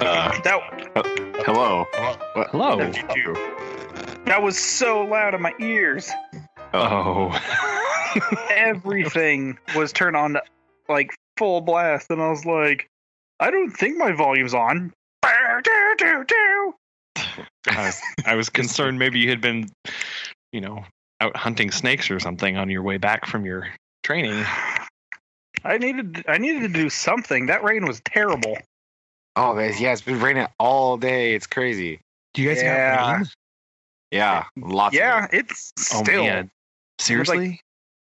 Hello. What? Hello. What did you do? That was so loud in my ears. Oh. Everything was turned on like full blast, and I was like, I don't think my volume's on. I was concerned maybe you had been, out hunting snakes or something on your way back from your training. I needed to do something. That rain was terrible. Oh, guys, yeah, it's been raining all day. It's crazy. Do you guys have rain? Yeah, lots of it. It's Oh still. man. Seriously?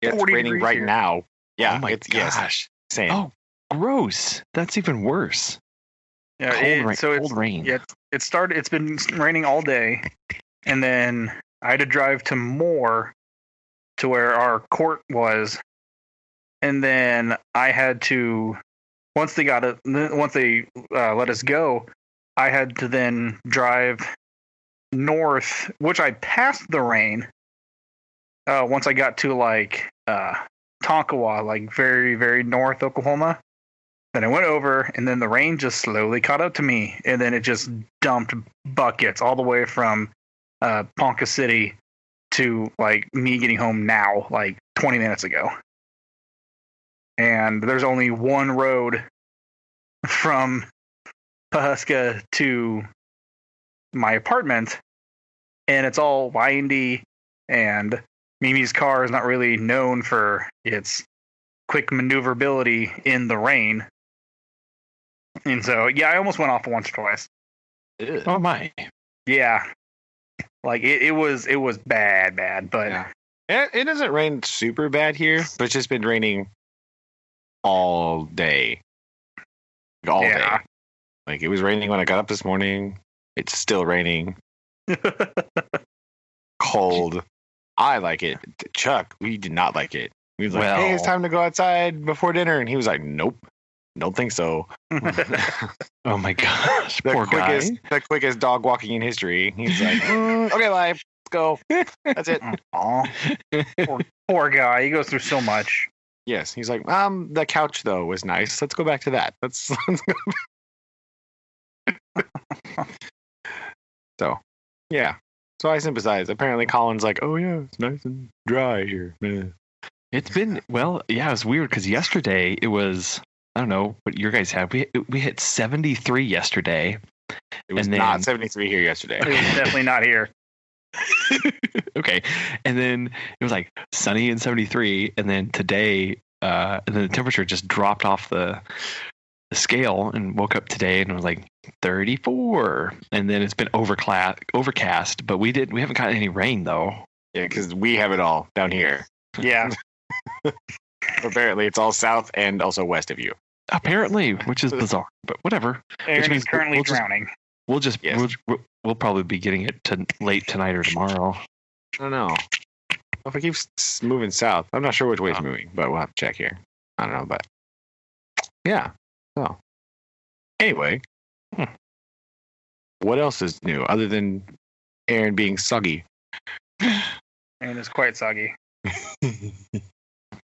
Yeah, it's 40 raining degrees right here. now. Yeah, Oh my it's yes, gosh. same. Oh, gross. That's even worse. Yeah, Cold rain. Yeah, it's been raining all day, and then I had to drive to Moore, to where our court was, and then I had to once they let us go, I had to then drive north, which I passed the rain. Once I got to Tonkawa, like very, very north Oklahoma. Then I went over, and then the rain just slowly caught up to me, and then it just dumped buckets all the way from Ponca City to me getting home now, 20 minutes ago. And there's only one road from Pahuska to my apartment, and it's all windy, and Mimi's car is not really known for its quick maneuverability in the rain. And so, yeah, I almost went off once or twice. Oh my. Yeah. It was bad, but Yeah. It doesn't rain super bad here, but it's just been raining all day. All day. It was raining when I got up this morning. It's still raining. Cold. I like it. Chuck, we did not like it. He was like, hey, it's time to go outside before dinner. And he was like, nope, don't think so. Oh my gosh. The Poor guy. quickest dog walking in history. He's like, okay, live, let's go. That's it. Aw. Poor guy. He goes through so much. Yes. He's like, the couch though was nice. Let's go back to that. Let's go back. So, yeah. So I sympathize. Apparently Colin's like, oh yeah, it's nice and dry here. It's been, it was weird because yesterday it was, I don't know what your guys had. We hit 73 yesterday. It was not 73 here yesterday. It was definitely not here. Okay. And then it was sunny and 73. And then today, and then the temperature just dropped off the scale, and woke up today and it was 34. And then it's been overcast, but we haven't gotten any rain though. Yeah, because we have it all down here. Yeah. Apparently it's all south and also west of you. Apparently, which is bizarre, but whatever. Aaron is currently drowning. We'll probably be getting it late tonight or tomorrow. I don't know. If it keeps moving south, I'm not sure which way it's moving, but we'll have to check here. I don't know, but yeah. So anyway, what else is new other than Aaron being soggy? Aaron is quite soggy.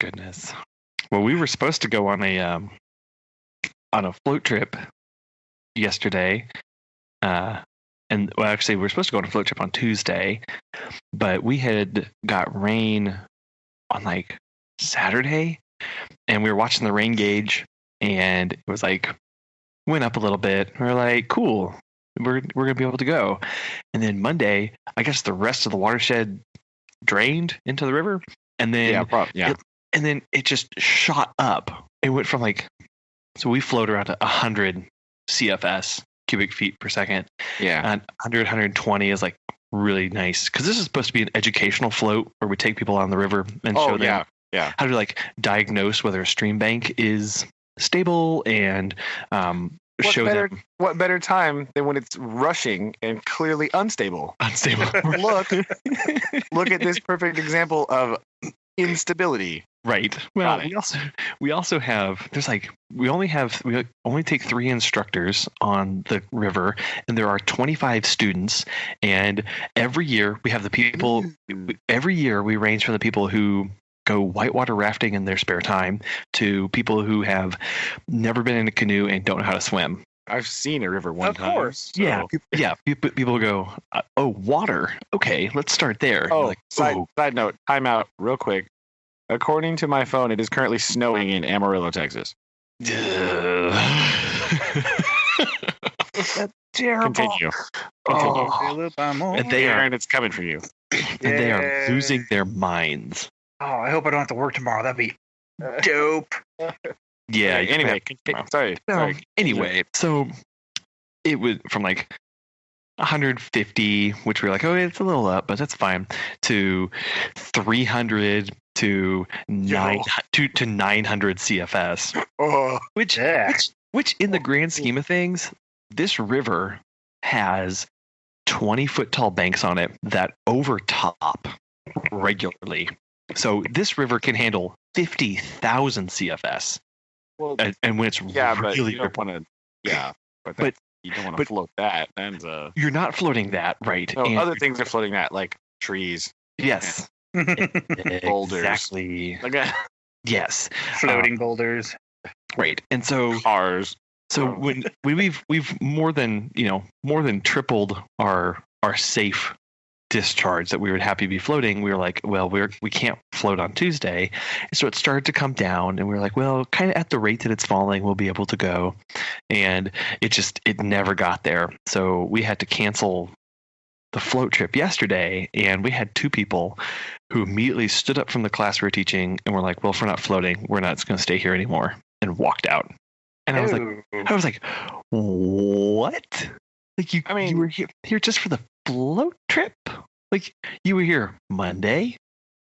Goodness. Well, we were supposed to go on a float trip yesterday, actually, we were supposed to go on a float trip on Tuesday, but we had got rain on Saturday, and we were watching the rain gauge, and it was went up a little bit. We were cool, we're gonna be able to go. And then Monday, I guess the rest of the watershed drained into the river, and then and then it just shot up. It went from so we float around to 100 CFS, cubic feet per second. Yeah, and 100, 120 is really nice, because this is supposed to be an educational float where we take people on the river and show them how to diagnose whether a stream bank is stable and show them. What better time than when it's rushing and clearly unstable? Look at this perfect example of instability. Right. Well, we also have, we only take 3 instructors on the river, and there are 25 students, and every year we have the people. Every year we range from the people who go whitewater rafting in their spare time to people who have never been in a canoe and don't know how to swim. I've seen a river one Of time. course. Yeah, people go, oh, water. Okay, let's start there. Oh, Like, side note, time out real quick. According to my phone, it is currently snowing in Amarillo, Texas. That's terrible. Continue. Oh, and they are, Aaron, it's coming for you. and they are losing their minds. Oh, I hope I don't have to work tomorrow. That'd be dope. Yeah. Okay, anyway, sorry. Anyway, so it was from like 150, which we were like, oh, it's a little up, but that's fine, to 300 to 900 CFS. Oh, Which in the grand scheme of things, this river has 20-foot tall banks on it that overtop regularly. So this river can handle 50,000 CFS. well, And when it's but really you don't want to. Yeah, but you don't want to float that. That's you're not floating that, right? no, And other things are floating that, like trees, yes, boulders. exactly. like Yes, Floating boulders. right. And so cars. when we've more than tripled our safe discharge that we would happy to be floating. We were like, well, we can't float on Tuesday, so it started to come down, and we were like, well, kind of at the rate that it's falling, we'll be able to go, and it never got there. So we had to cancel the float trip yesterday, and we had 2 people who immediately stood up from the class we were teaching and were like, well, if we're not floating, we're not going to stay here anymore, and walked out. And I was like, what? Like you were here just for the float trip? Like you were here Monday,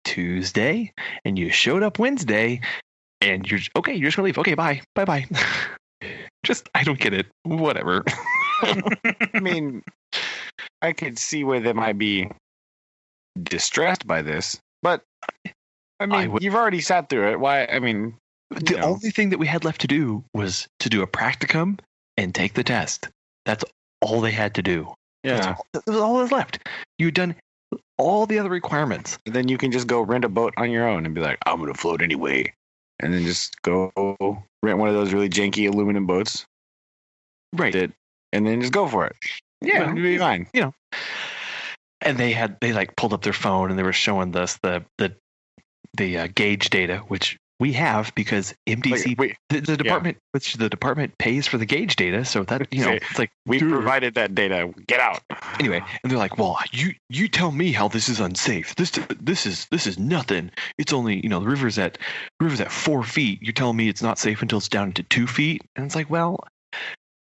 Tuesday, and you showed up Wednesday, and you're just gonna leave. Okay, bye. Just I don't get it. Whatever. I mean, I could see where they might be distressed by this, but I mean, you've already sat through it. Why? I mean, the only thing that we had left to do was to do a practicum and take the test. That's all they had to do. Yeah, that was all that was left. You'd done all the other requirements. And then you can just go rent a boat on your own and be like, I'm gonna float anyway, and then just go rent one of those really janky aluminum boats, right? And then just go for it. Yeah, it'll be fine. And they like pulled up their phone and they were showing us the gauge data, which we have because MDC, the department, which the department pays for the gauge data. So that it's like we provided that data. Get out. Anyway, and they're like, well, you tell me how this is unsafe. This is nothing. It's only the river's at 4 feet. You're telling me it's not safe until it's down to 2 feet. And it's like, well,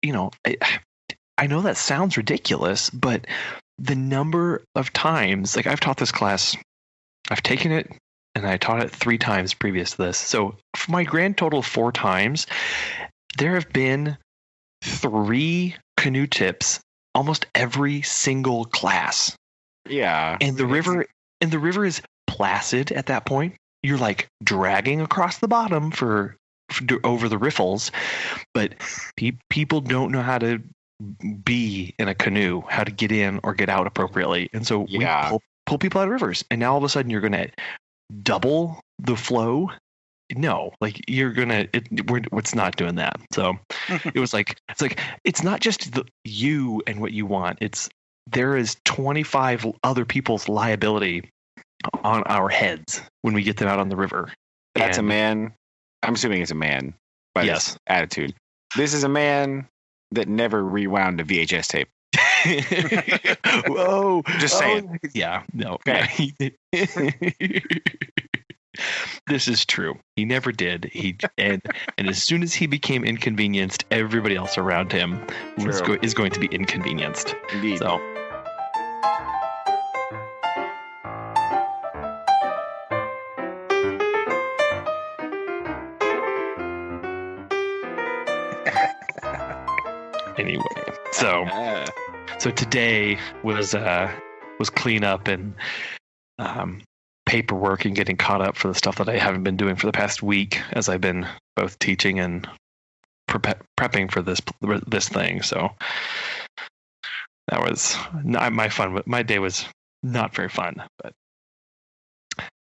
I know that sounds ridiculous, but the number of times, like I've taught this class, I've taken it and I taught it 3 times previous to this. So for my grand total 4 times, there have been 3 canoe tips almost every single class. Yeah. And the river is placid at that point. You're like dragging across the bottom over the riffles, but people don't know how to be in a canoe, how to get in or get out appropriately. And so we pull people out of rivers, and now all of a sudden you're going to double the flow. No, like it's not doing that. So it's not just you and what you want. There is 25 other people's liability on our heads when we get them out on the river. That's a man. I'm assuming it's a man. By this attitude. This is a man that never rewound a VHS tape. Whoa! Just saying. Yeah. No. Okay. This is true. He never did. And as soon as he became inconvenienced, everybody else around him is going to be inconvenienced. Indeed. So. Anyway, so today was cleanup and paperwork and getting caught up for the stuff that I haven't been doing for the past week as I've been both teaching and prepping for this thing. So that was not my fun. My day was not very fun, but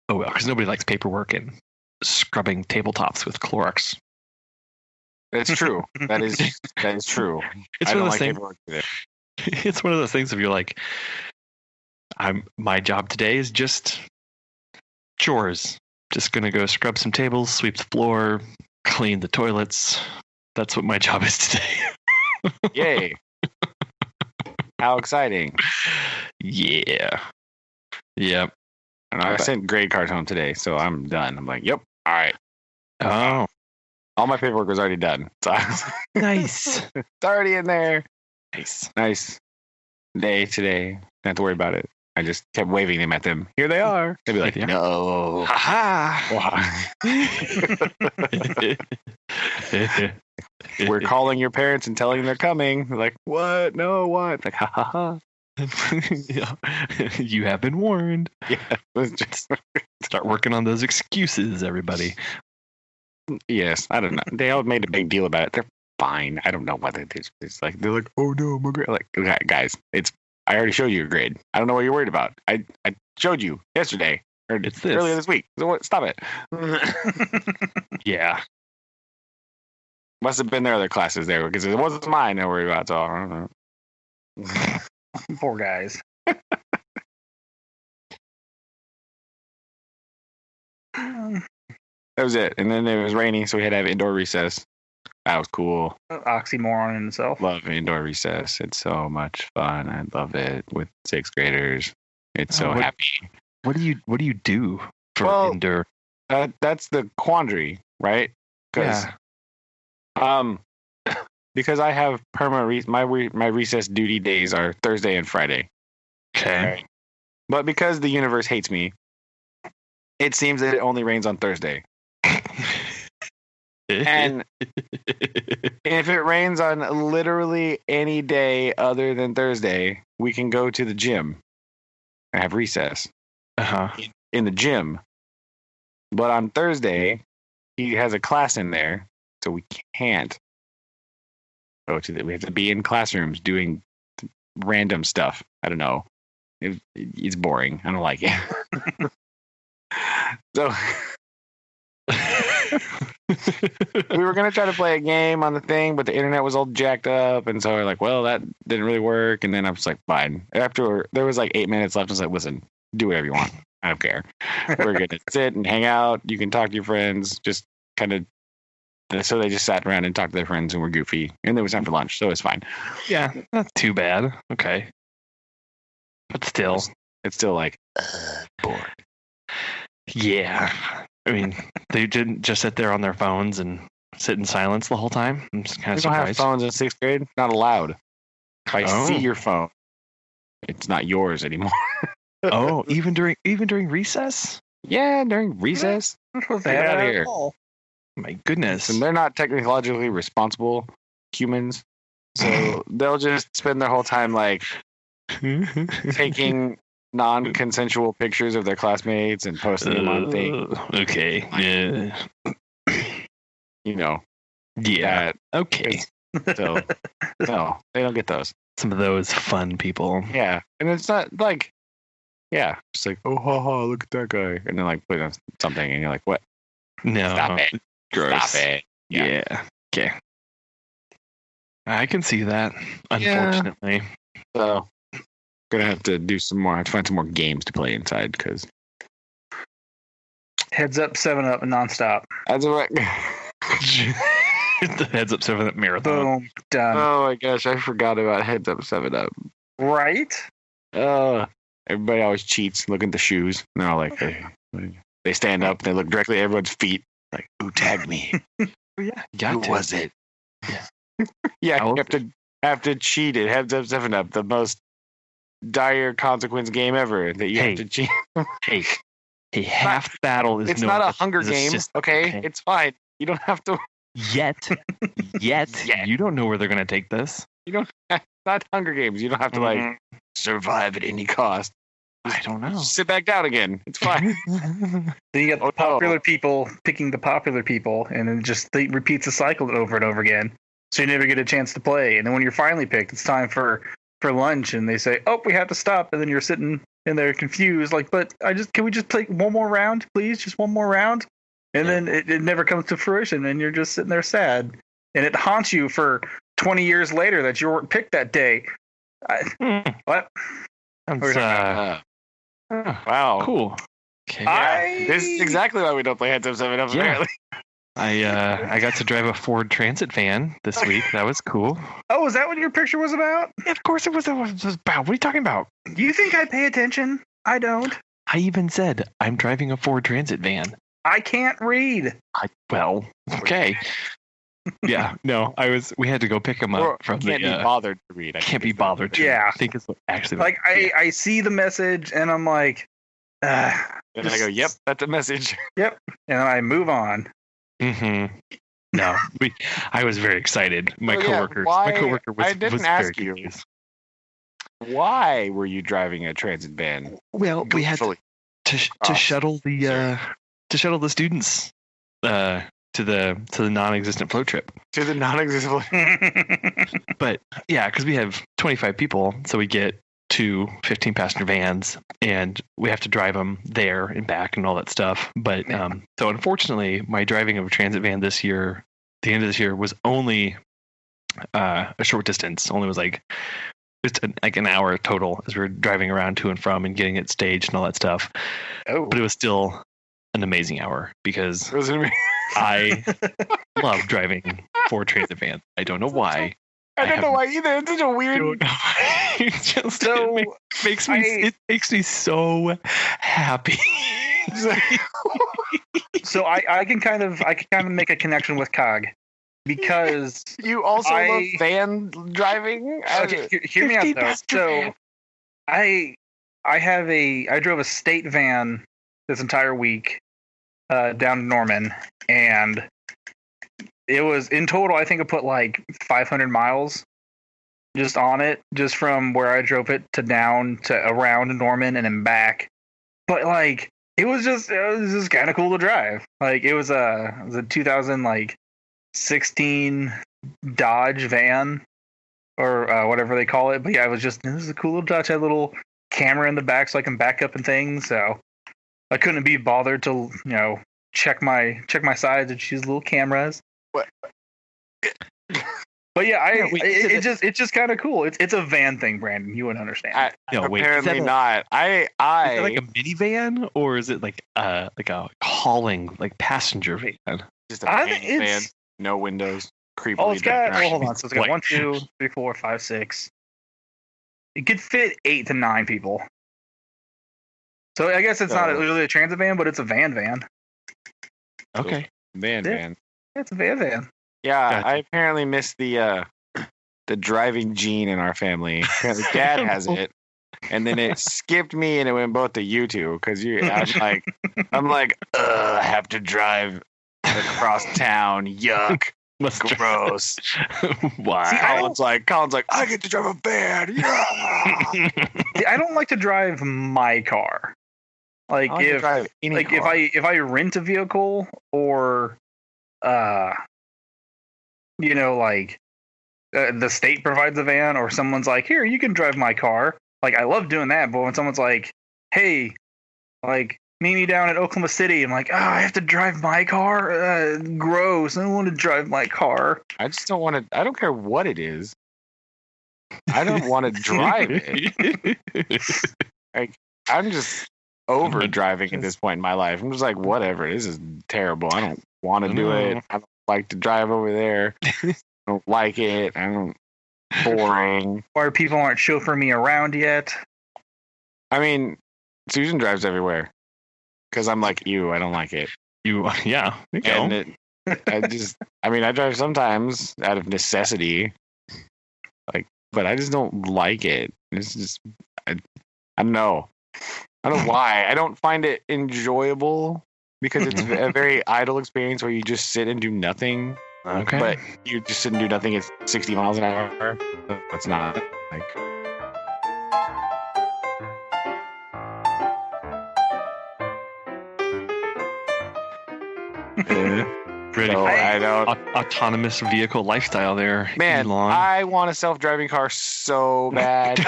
oh well, because nobody likes paperwork and scrubbing tabletops with Clorox. That's true. That is true. It's I one don't of those like things. paperwork either. It's one of those things if you're like, my job today is just chores. Just gonna go scrub some tables, sweep the floor, clean the toilets. That's what my job is today. Yay. How exciting. Yeah. Yep. And I sent grade cards home today, so I'm done. I'm like, yep. All right. Oh, All my paperwork was already done. So nice. it's already in there. Nice. Nice day today. Don't have to worry about it. I just kept waving them at them. Here they are. They'd be like, Here they are. no. Ha We're calling your parents and telling them they're coming. They're like, what? No, what? Like, ha ha ha. Yeah. You have been warned. Yeah. It was just, Start working on those excuses, everybody. yes. I don't know. They all made a big deal about it. They're fine. I don't know what it is. It's like, they're like, oh no, my grade. Like, guys, I already showed you your grade. I don't know what you're worried about. I showed you yesterday or It's this. earlier this week. So stop it. Yeah. Must have been their other classes there because it wasn't mine I worried about. So I don't know. Poor guys. That was it. And then it was raining, so we had to have indoor recess. That was cool. Oxymoron in itself. Love indoor recess. It's so much fun. I love it with sixth graders. It's so what- happy. What do you do for Well, indoor? That's the quandary, right? Because because I have permanent my recess duty days are Thursday and Friday. Okay. Right? But because the universe hates me, it seems that it only rains on Thursday. And if it rains on literally any day other than Thursday, we can go to the gym and have recess in the gym. But on Thursday, he has a class in there, so we can't go to we have to be in classrooms doing random stuff. I don't know. It's boring. I don't like it. So we were gonna try to play a game on the thing, but the internet was all jacked up, and so we're like, well, that didn't really work. And then I was like, fine. After there was like 8 minutes left, I was like, listen, do whatever you want. I don't care. We're gonna sit and hang out. You can talk to your friends. Just kind of. So they just sat around and talked to their friends and were goofy, and there was time for lunch, so it's fine. Yeah, not too bad. Okay, but still, it's still like bored. Yeah, I mean, they didn't just sit there on their phones and sit in silence the whole time. I'm just kind of don't have surprised. phones in sixth grade. Not allowed. If I Oh. see your phone, it's not yours anymore. Oh, even during recess? Yeah, during recess. Get Get out of here. My goodness. And they're not technologically responsible humans, so they'll just spend their whole time like taking non-consensual pictures of their classmates and posting them on things. Okay. Yeah. You know. Yeah. Okay. So no, they don't get those. Some of those fun people. Yeah, and it's not like, yeah, just like, oh, ha, ha, look at that guy, and then like put on something, and you're like, what? No. Stop it! Gross. Stop it! Yeah. Okay. I can see that. Unfortunately. So, gonna have to do some more. I have to find some more games to play inside because Heads up, 7-Up, nonstop. that's what. The Heads Up 7-Up marathon. Boom, done. Oh my gosh, I forgot about Heads Up 7-Up. Right? Everybody always cheats. Look at the shoes. And they're all like, they stand up. They look directly at everyone's feet. Like, who tagged me? Yeah. Who was it? Yeah. Yeah, you have to cheat at Heads Up 7-Up, the most dire consequence game ever. That you have to cheat. Hey, half battle is It's no, not a it's- Hunger it's Game, just- okay? It's fine. You don't have to. Yet. Yet. You don't know where they're going to take this. Not Hunger Games. You don't have to like survive at any cost. I don't know. Sit back down again. It's fine. Then you got the popular people picking the popular people, and then just repeats the cycle over and over again. So you never get a chance to play. And then when you're finally picked, it's time for lunch, and they say, "Oh, we have to stop." And then you're sitting in there confused, like, "But can we just play one more round, please? Just one more round?" And then it never comes to fruition, and you're just sitting there sad. and it haunts you for 20 years later that you weren't picked that day. What? Wow. Cool. Okay. Yeah, this is exactly why we don't play Heads Up 7 Up, apparently. I got to drive a Ford Transit van this week. That was cool. Oh, is that what your picture was about? Yeah, of course it was. It was about. What are you talking about? You think I pay attention? I don't. I even said I'm driving a Ford Transit van. I can't read. Well, okay. Yeah, no, we had to go pick him up from can't the. Be bothered to read. Can't be bothered to. Yeah, I think it's actually like I see the message and I'm like, and I go, yep, that's a message. Yep, and I move on. Mm-hmm. No, I was very excited. My coworker was. I didn't ask you. Confused. Why were you driving a transit van? Well, we had to shuttle the students to the non-existent float trip. To the non-existent. But yeah, because we have 25 people, so we get 2 15-passenger vans, and we have to drive them there and back and all that stuff. But so unfortunately, my driving of a transit van this year, the end of this year, was only a short distance. Only was like an hour total as we were driving around to and from and getting it staged and all that stuff. Oh, but it was still an amazing hour because I love driving Ford Transit vans. I don't know why. I don't know why either. It's such a weird. It makes me so happy. So I can kind of make a connection with Cog because you also love van driving. Okay, hear me out though. So I drove a state van this entire week down to Norman, and it was in total, I think I put like 500 miles just on it, just from where I drove it to down to around Norman and then back. But like it was just kind of cool to drive. Like it was a 2016 Dodge van or whatever they call it. But yeah, this is a cool little Dodge. Had a little camera in the back so I can back up and things. So I couldn't be bothered to check my sides and choose little cameras. But yeah, it's just kind of cool. It's a van thing, Brandon. You wouldn't understand. Apparently not. Is it like a minivan or is it like a hauling passenger van? Just a van, no windows. Creepily. Oh, it's got. Well, hold on. So it's got 1, 2, 3, 4, 5, 6. It could fit 8 to 9 people. So I guess it's not really a transit van, but it's a van. Okay. Van. Yeah, it's a van. Yeah, gotcha. I apparently missed the driving gene in our family. Apparently Dad has it, and then it skipped me, and it went both to you two. Because I'm like, I have to drive across town. Yuck, gross. Why? See, Colin's like, I get to drive a van. Yeah. See, I don't like to drive my car. Like if I rent a vehicle or the state provides a van or someone's like, here, you can drive my car. Like I love doing that, but when someone's like, hey, like meet me down at Oklahoma City, I'm like, I have to drive my car. Gross. I don't want to drive my car. I just don't want to. I don't care what it is. I don't want to drive it. Like I'm just over driving at this point in my life. I'm just like, whatever. This is terrible. I don't want to do it. I don't like to drive over there. I don't like it. Boring. Or people aren't chauffeuring me around yet. I mean, Susan drives everywhere because I'm like you. I don't like it. Yeah. And I drive sometimes out of necessity. But I just don't like it. It's just, I don't know. I don't know why. I don't find it enjoyable because it's a very idle experience where you just sit and do nothing. Okay. But you just sit and do nothing at 60 miles an hour. It's not like. I don't. Autonomous vehicle lifestyle there. Man, Elon. I want a self-driving car so bad.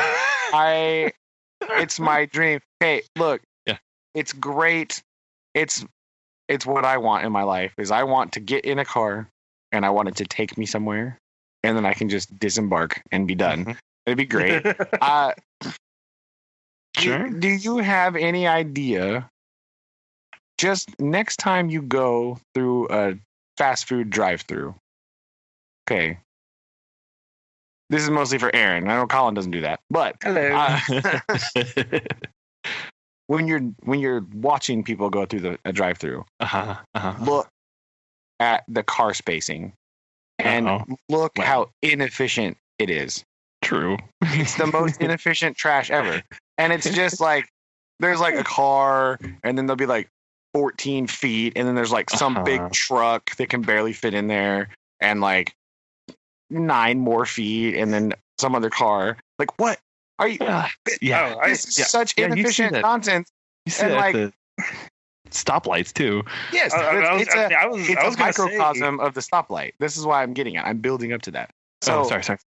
It's my dream. Hey, look. Yeah. It's great. It's what I want in my life. Is I want to get in a car and I want it to take me somewhere, and then I can just disembark and be done. Mm-hmm. It'd be great. Sure. Do you have any idea? Just next time you go through a fast food drive-through. Okay. This is mostly for Aaron. I know Colin doesn't do that, but Hello. when you're watching people go through a drive-through, look at the car spacing and look how inefficient it is. True. It's the most inefficient trash ever. And it's just like, there's like a car, and then there'll be like 14 feet, and then there's like some big truck that can barely fit in there, and like 9 more feet, and then some other car. Like, what are you? This is such inefficient nonsense. You see that the stoplights too. Yes, it's a microcosm of the stoplight. This is why I'm getting it. I'm building up to that. So, sorry.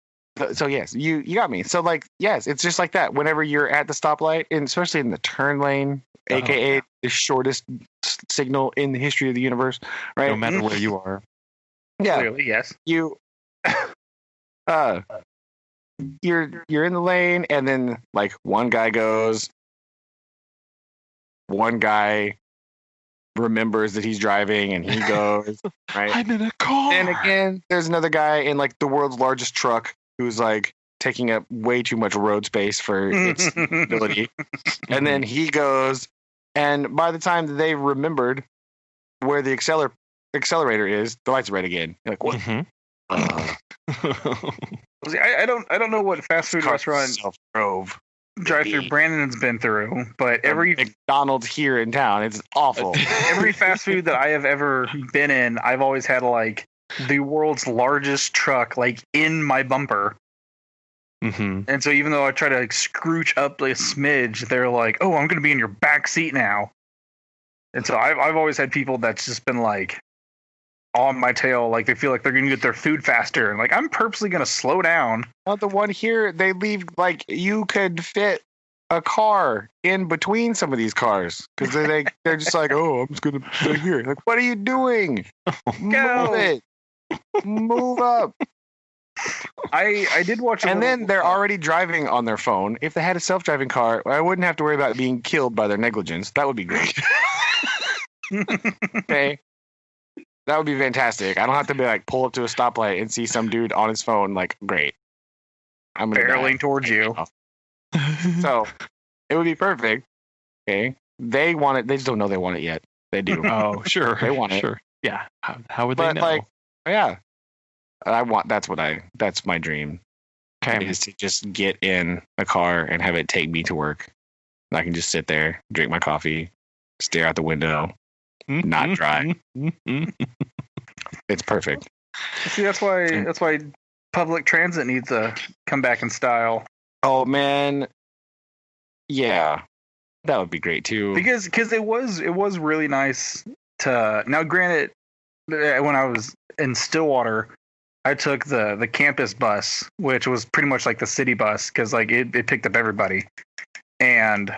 So yes, you got me. So like, yes, it's just like that. Whenever you're at the stoplight, and especially in the turn lane, aka the shortest signal in the history of the universe, right? No matter where you are. Yeah. Clearly, yes. You're in the lane, and then like one guy goes, one guy remembers that he's driving, and he goes, right? I'm in a car. And again, there's another guy in like the world's largest truck who's like taking up way too much road space for its ability. And then he goes, and by the time that they remembered where the accelerator is, the lights are red again. You're like, what? See, I don't know what fast food restaurant self-drove drive-through Brandon's been through, but every McDonald's here in town, it's awful. Every fast food that I have ever been in, I've always had like the world's largest truck like in my bumper. And so even though I try to like, scrooch up a smidge, they're like, "Oh, I'm going to be in your back seat now." And so I've always had people that's just been like on my tail, like they feel like they're going to get their food faster, and like I'm purposely going to slow down. Not the one here. They leave like you could fit a car in between some of these cars because they're just like, "Oh, I'm just going to stay here." Like, what are you doing? Move it. Move up. I did watch, and then they're already driving on their phone. If they had a self-driving car, I wouldn't have to worry about being killed by their negligence. That would be great. Okay, that would be fantastic. I don't have to be like pull up to a stoplight and see some dude on his phone. Like, great, I'm barreling towards you. So it would be perfect. Okay, they want it. They just don't know they want it yet. They do. Oh, sure, they want it. Sure, yeah. How would they know? Like, yeah. That's my dream. Okay. Is to just get in a car and have it take me to work. And I can just sit there, drink my coffee, stare out the window, not drive. It's perfect. See, that's why public transit needs to come back in style. Oh man. Yeah. That would be great too. Because it was really nice to, now granted, when I was in Stillwater, I took the campus bus, which was pretty much like the city bus because like it picked up everybody. And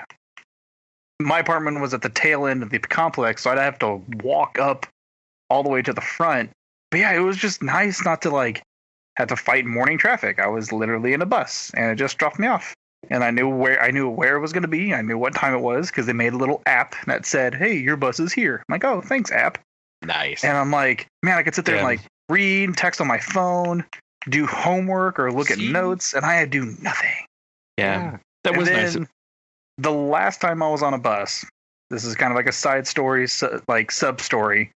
my apartment was at the tail end of the complex, so I'd have to walk up all the way to the front. But yeah, it was just nice not to like have to fight morning traffic. I was literally in a bus, and it just dropped me off. And I knew where it was going to be. I knew what time it was because they made a little app that said, "Hey, your bus is here." I'm like, "Oh, thanks, app." Nice. And I'm like, man, I could sit there and like read, text on my phone, do homework, or look at notes, and I had to do nothing. Yeah. That was nice. The last time I was on a bus, this is kind of like a side story, like sub story.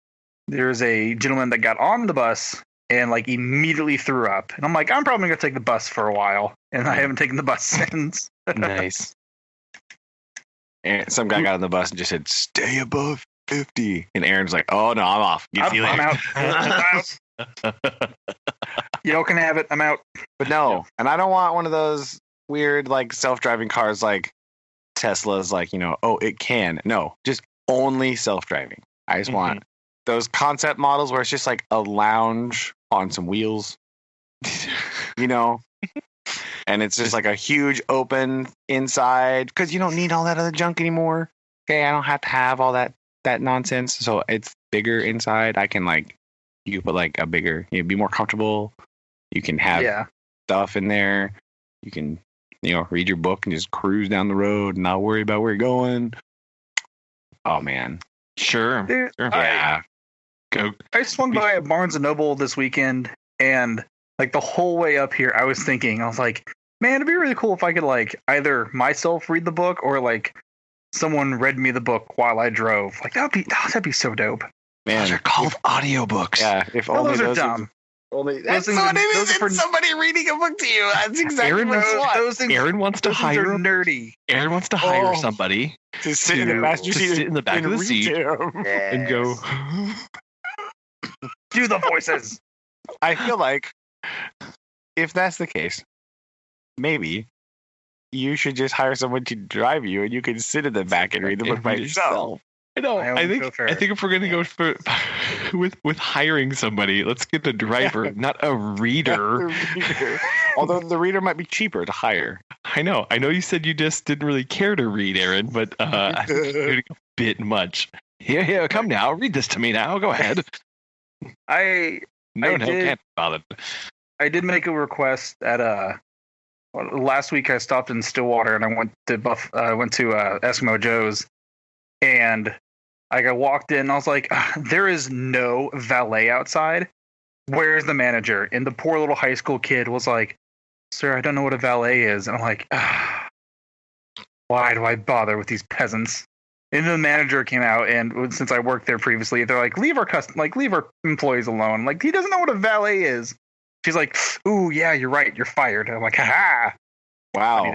There's a gentleman that got on the bus and like immediately threw up. And I'm like, I'm probably going to take the bus for a while. And I haven't taken the bus since. Nice. And some guy got on the bus and just said, "Stay above 50." And Aaron's like, "Oh no, I'm off. I'm out. I'm out. Y'all can have it. I'm out." But no, and I don't want one of those weird like self-driving cars like Tesla's, like, oh, it can. No, just only self-driving. I just want those concept models where it's just like a lounge on some wheels, and it's just like a huge open inside because you don't need all that other junk anymore. Okay, I don't have to have all that nonsense. So it's bigger inside. I can like You can put like a bigger, be more comfortable. You can have stuff in there. You can, read your book and just cruise down the road and not worry about where you're going. Oh man, sure. Dude, yeah. I swung by a Barnes and Noble this weekend, and like the whole way up here, I was like, man, it'd be really cool if I could like either myself read the book or like someone read me the book while I drove. Like that'd be so dope. Man, those are called audiobooks. Yeah, if only those are dumb. That's for somebody reading a book to you. That's exactly what I want. Aaron wants to hire nerdy. Aaron wants to hire somebody to sit in the passenger seat, sit in the back of the seat, and go do the voices. I feel like if that's the case, maybe you should just hire someone to drive you, and you can sit in the back and read the book by yourself. I know. I think if we're gonna go for with hiring somebody, let's get a driver, not a reader. Although the reader might be cheaper to hire. I know. You said you just didn't really care to read, Aaron, but I think you're doing a bit much. Here, come now. Read this to me now. Go ahead. Can't bother. I did make a request at last week. I stopped in Stillwater and I went to Eskimo Joe's, and I walked in and I was like, there is no valet outside. Where's the manager? And the poor little high school kid was like, sir, I don't know what a valet is. And I'm like, why do I bother with these peasants? And the manager came out, and since I worked there previously, they're like, leave our employees alone. Like, he doesn't know what a valet is. She's like, ooh, yeah, you're right. You're fired. And I'm like, ha. Wow.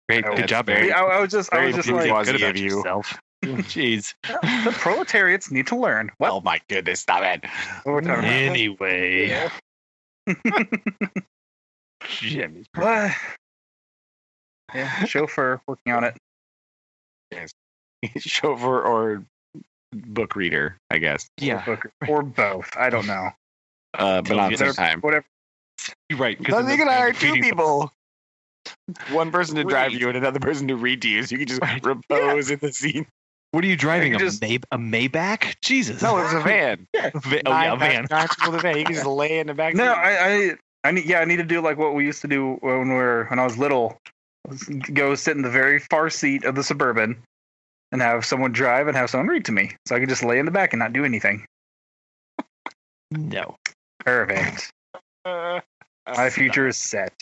Great. Good job, Barry. I was just like, good about yourself. Jeez. The proletariats need to learn. What? Oh my goodness, stop it. Anyway. Yeah, chauffeur, working on it. Yes. Chauffeur or book reader, I guess. Yeah. Or both. I don't know. But not at the same time. Whatever. You're right. Because you can hire two people. One person to drive you and another person to read to you, so you can just repose in the seat. What are you driving? A Maybach? Jesus. No, it was a van. A van. Nine people in the van. You can just lay in the back. No, I need to do like what we used to do when I was little. Go sit in the very far seat of the Suburban and have someone drive and have someone read to me, so I could just lay in the back and not do anything. No. Perfect. My future is set.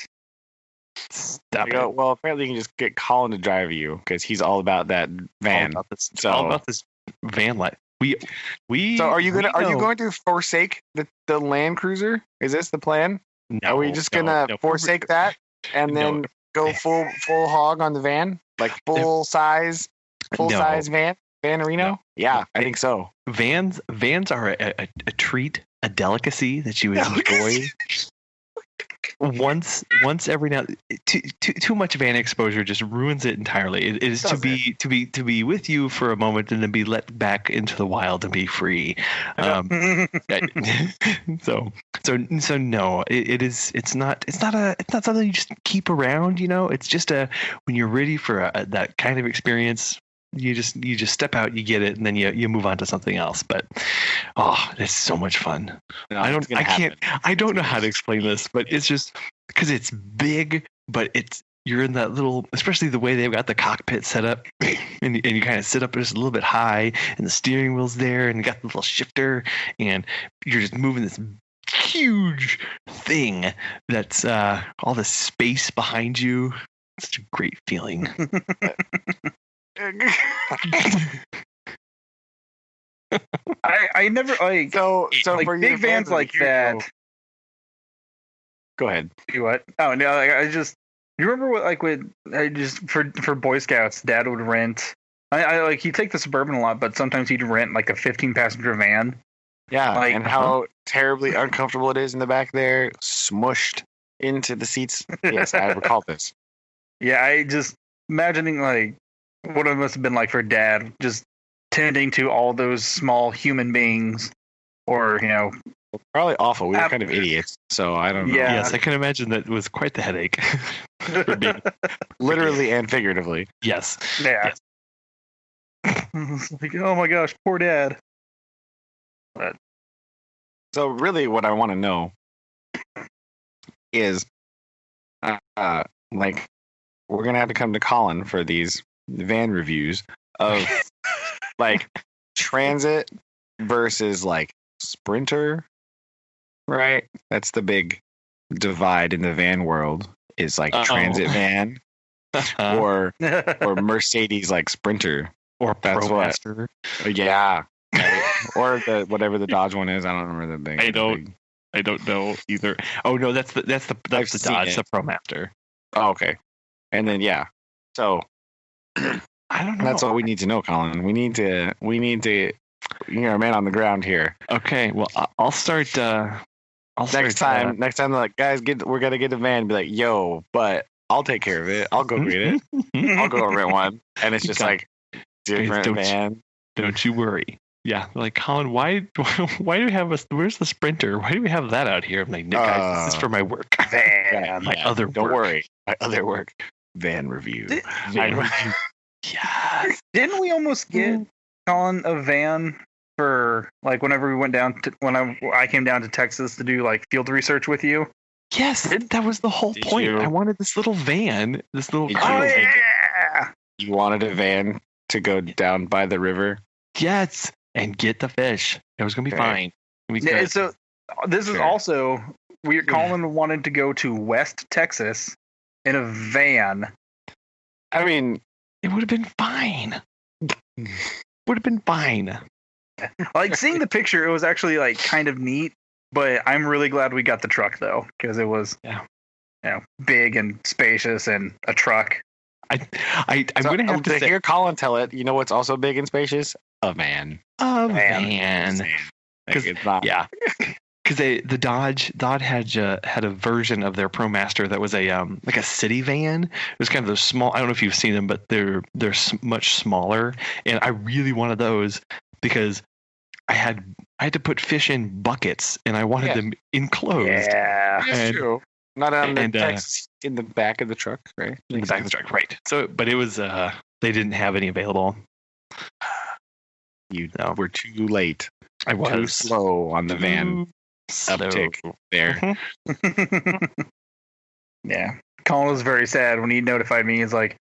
Stop it. Well, apparently you can just get Colin to drive you because he's all about that van. All about this van life. So are you going to forsake the Land Cruiser? Is this the plan? No. Are we just gonna forsake that and then go full hog on the van, like full size van Reno? No. Yeah, I think so. Vans are a treat, a delicacy that you would enjoy. Once every now, too much van exposure just ruins it entirely. It is to be with you for a moment and then be let back into the wild and be free. So no, it's not something you just keep around. It's just when you're ready for that kind of experience. You just step out, you get it, and then you move on to something else. But it's so much fun. No, I don't know how to explain this, but it's just because it's big, but you're in that little, especially the way they've got the cockpit set up, and you kind of sit up just a little bit high, and the steering wheel's there, and you got the little shifter, and you're just moving this huge thing that's all the space behind you. It's such a great feeling. I never like so like for big vans like that. Go ahead. What? Oh no! You remember when I just for Boy Scouts, Dad would rent. He'd take the Suburban a lot, but sometimes he'd rent like a 15-passenger van. Yeah, and how terribly uncomfortable it is in the back there, smushed into the seats. Yes, I recall this. Yeah, I just imagining like what it must have been like for Dad, just tending to all those small human beings, or probably awful. We were kind of idiots, so I don't know. Yeah. Yes, I can imagine that was quite the headache. Literally and figuratively. Yes. Yeah. Yes. Like, oh my gosh, poor Dad. But So really, what I want to know is, like, we're gonna have to come to Colin for these van reviews of like transit versus like sprinter, right? That's the big divide in the van world. Is like transit van or Mercedes like sprinter. Or That's what. ProMaster. Yeah. Right? Or the whatever the Dodge one is. I don't remember the thing. I don't know either. Oh no, that's the Dodge, the ProMaster. Oh, okay. And then yeah. So I don't know. That's all we need to know, Colin. We need to you're a man on the ground here. Okay, well I'll start next time like guys we're gonna get a van and be like, yo, but I'll take care of it. I'll go get it. I'll go rent one. And it's just like different van. Don't you worry. Yeah, like Colin, why do we have where's the Sprinter? Why do we have that out here? I'm like, guys, this is for my work. Van. My other Don't work. worry. My other work. Van review. Van review. Yes. Didn't we almost get Colin a van for like whenever we went down to when I came down to Texas to do like field research with you? Yes, that was the whole point. I wanted this little van, You wanted a van to go down by the river? Yes, and get the fish. It was gonna be fine. Yeah, so this is also Colin wanted to go to West Texas in a van. I mean, it would have been fine. Would have been fine. Like seeing the picture, it was actually like kind of neat. But I'm really glad we got the truck though, because it was big and spacious and a truck. I'm gonna have to hear Colin tell it. You know what's also big and spacious? A van. A van. Because it's not. Yeah. Because the Dodge had a version of their ProMaster that was a like a city van. It was kind of those small. I don't know if you've seen them, but they're much smaller. And I really wanted those because I had to put fish in buckets, and I wanted them enclosed. Yeah, that's true. Not on the text in the back of the truck, right? In the back of the truck, right? So, but it was they didn't have any available. You were too late. I was too slow on the van uptick there. Yeah, Colin was very sad when he notified me. He's like,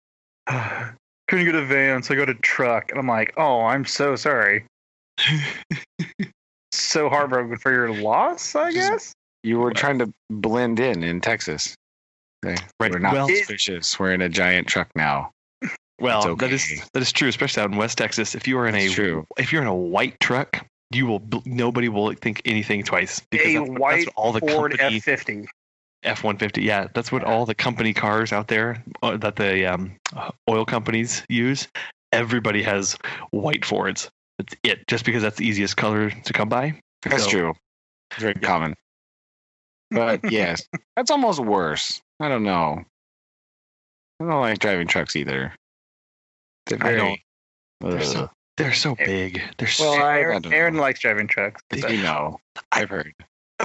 couldn't get a van, so I got a truck, and I'm like, oh, I'm so sorry. So heartbroken for your loss, I guess. You were trying to blend in Texas. Okay. Right. We're not suspicious. We're in a giant truck now. Well, okay. that is true, especially out in West Texas. If you are in if you're in a white truck, nobody will think anything twice. Because that's what all the Ford F50. F-150, yeah, that's what all the company cars out there that the oil companies use. Everybody has white Fords. That's it, just because that's the easiest color to come by. That's true. It's very common. But yes, that's almost worse. I don't know. I don't like driving trucks either. They're so big. Aaron likes driving trucks. You know, I've heard.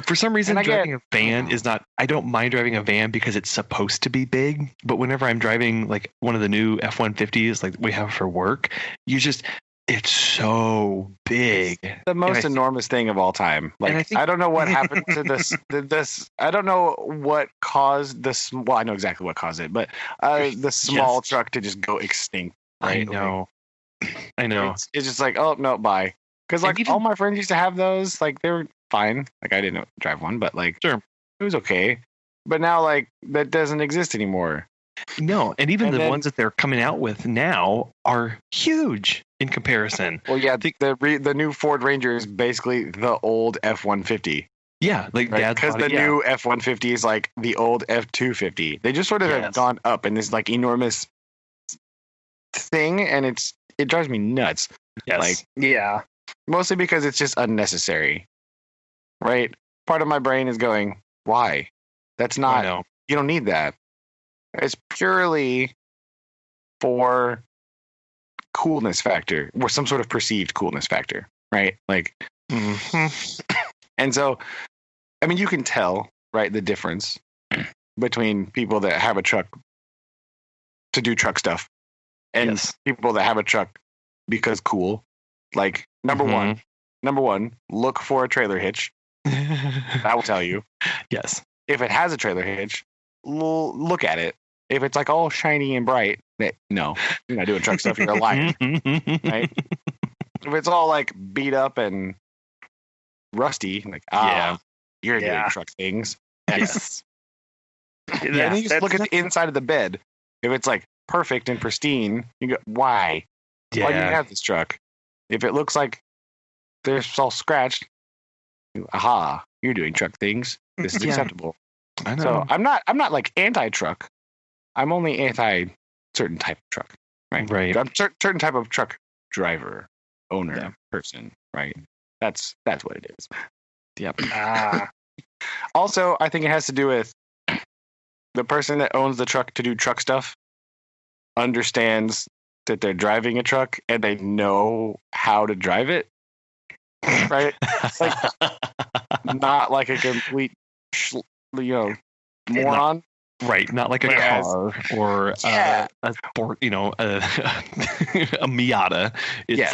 For some reason, driving a van is not. I don't mind driving a van because it's supposed to be big. But whenever I'm driving like one of the new F-150s, like we have for work, it's so big. It's the most enormous thing of all time. Like I don't know what happened to this. I don't know what caused this. Well, I know exactly what caused it, but the small truck to just go extinct. Right? I know. It's just like, oh no, bye. Because like all my friends used to have those. Like they were fine. Like I didn't drive one, but like it was okay. But now like that doesn't exist anymore. No, and even the ones that they're coming out with now are huge in comparison. Well, yeah, I think the new Ford Ranger is basically the old F-150. Yeah, like because the new F-150 is like the old F-250. They just sort of have gone up in this like enormous thing, and it drives me nuts. Yes. Like mostly because it's just unnecessary. Right? Part of my brain is going, why? That's not. You don't need that. It's purely for coolness factor, or some sort of perceived coolness factor, right? Like, and so, I mean, you can tell, right, the difference between people that have a truck to do truck stuff and people that have a truck because cool. Like, number one, look for a trailer hitch. That will tell you. Yes. If it has a trailer hitch, look at it. If it's like all shiny and bright, no, you're not doing truck stuff. You're a liar, right? If it's all like beat up and rusty, like you're doing truck things. Yes. And then you just look at the inside of the bed. If it's like perfect and pristine, you go, why? Why do you have this truck? If it looks like it's all scratched, aha, you're doing truck things. This is acceptable. I know. So I'm not like anti-truck. I'm only anti certain type of truck, right? Right. I'm certain type of truck driver, owner, person, right? That's what it is. Yep. Also, I think it has to do with the person that owns the truck to do truck stuff understands that they're driving a truck and they know how to drive it, right? Like, not like a complete, moron. Right, not like a car or a Miata. It's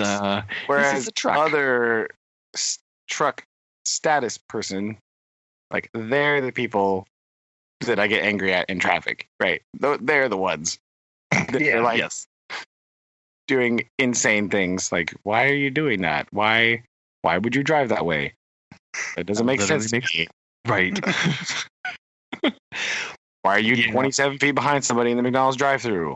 whereas this is a truck. Other truck status person, like they're the people that I get angry at in traffic, right? They're the ones. They're like doing insane things. Like, why are you doing that? Why would you drive that way? It doesn't make sense to me. Right. Why are you 27 feet behind somebody in the McDonald's drive-thru?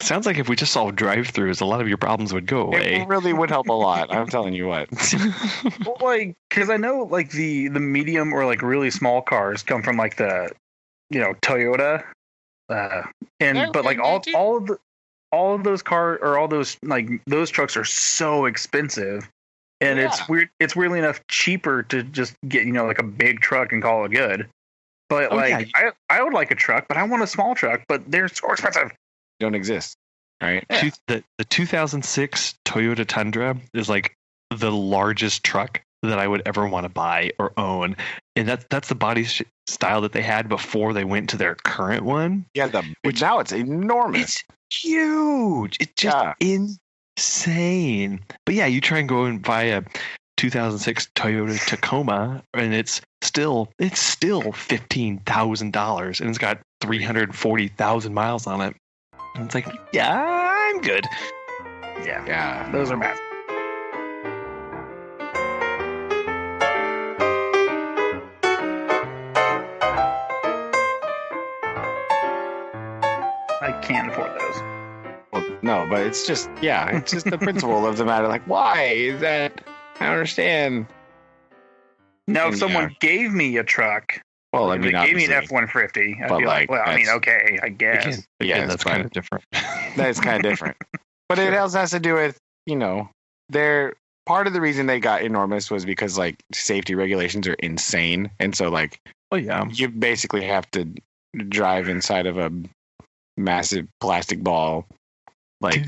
Sounds like if we just solved drive-thrus, a lot of your problems would go away. It really would help a lot. I'm telling you what. Well, like, because I know like the medium or like really small cars come from like the Toyota, but like all of those cars or all those like those trucks are so expensive. And it's weird. It's weirdly enough cheaper to just get like a big truck and call it good. But I would like a truck, but I want a small truck. But they're so expensive. Don't exist, right? Yeah. The 2006 Toyota Tundra is like the largest truck that I would ever want to buy or own, and that's the body style that they had before they went to their current one. Yeah, which now it's enormous. It's huge. It's just insane. But yeah, you try and go and buy a 2006 Toyota Tacoma, and it's still $15,000, and it's got 340,000 miles on it. And it's like, I'm good. Yeah, those are bad. I can't afford those. Well, no, but it's just the principle of the matter. Like, why is that? I don't understand. Now, if someone gave me a truck, if they gave me an F-150, I'd be like, well, I mean, okay, I guess. Again, that's kind of different. That is kind of different. But it also has to do with, they're part of the reason they got enormous was because like safety regulations are insane, and so like, you basically have to drive inside of a massive plastic ball, like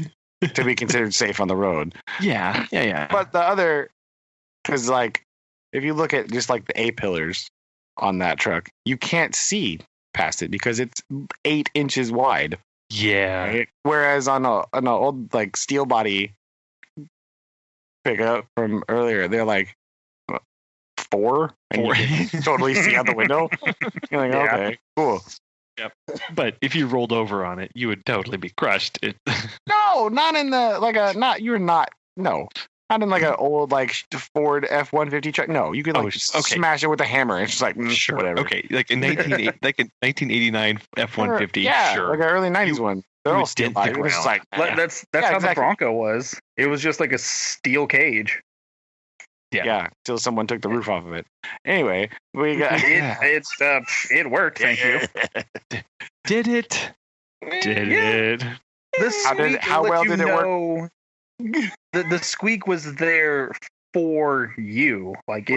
to be considered safe on the road. Yeah. But the other, because like, if you look at just like the A-pillars on that truck, you can't see past it because it's 8 inches wide. Yeah. Right? Whereas on an old like steel body pickup from earlier, they're like 4, and you can totally see out the window. You're like, okay, cool. Yep. But if you rolled over on it, you would totally be crushed. No, not in the not in like an old like Ford F-150 truck. No, you could like smash it with a hammer. It's just like sure, whatever. Okay, like in 1989 F-150. Yeah, like an early 90s one. They're all steel body. That's how the Bronco was. It was just like a steel cage. Yeah, till someone took the roof off of it. Anyway, we got it worked. Thank you. Did it? Did it? How well did it work? The squeak was there for you. Like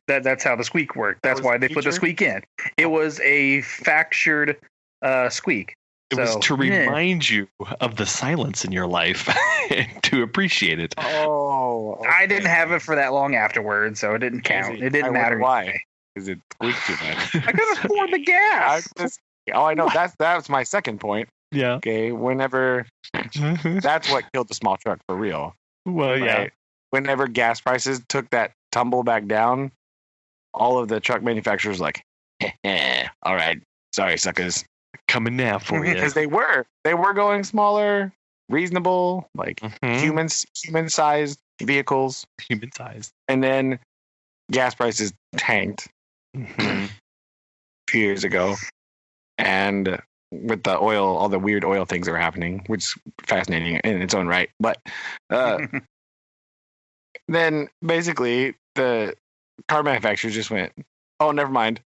that's how the squeak worked. That's why they put the squeak in. It was a factured squeak. It was to remind you of the silence in your life to appreciate it. Oh, okay. I didn't have it for that long afterwards, so it didn't count. It didn't matter. Why? Because it squeaked too much. I couldn't afford the gas. I know. That's my second point. Yeah. Okay. Whenever that's what killed the small truck for real. Well, yeah. whenever gas prices took that tumble back down, all of the truck manufacturers were like, all right, sorry, suckers. Coming now for you. Because they were going smaller, reasonable, like human-sized vehicles. Human-sized. And then gas prices tanked a few years ago. And with the oil, all the weird oil things that were happening, which is fascinating in its own right. But then basically the car manufacturers just went, oh, never mind.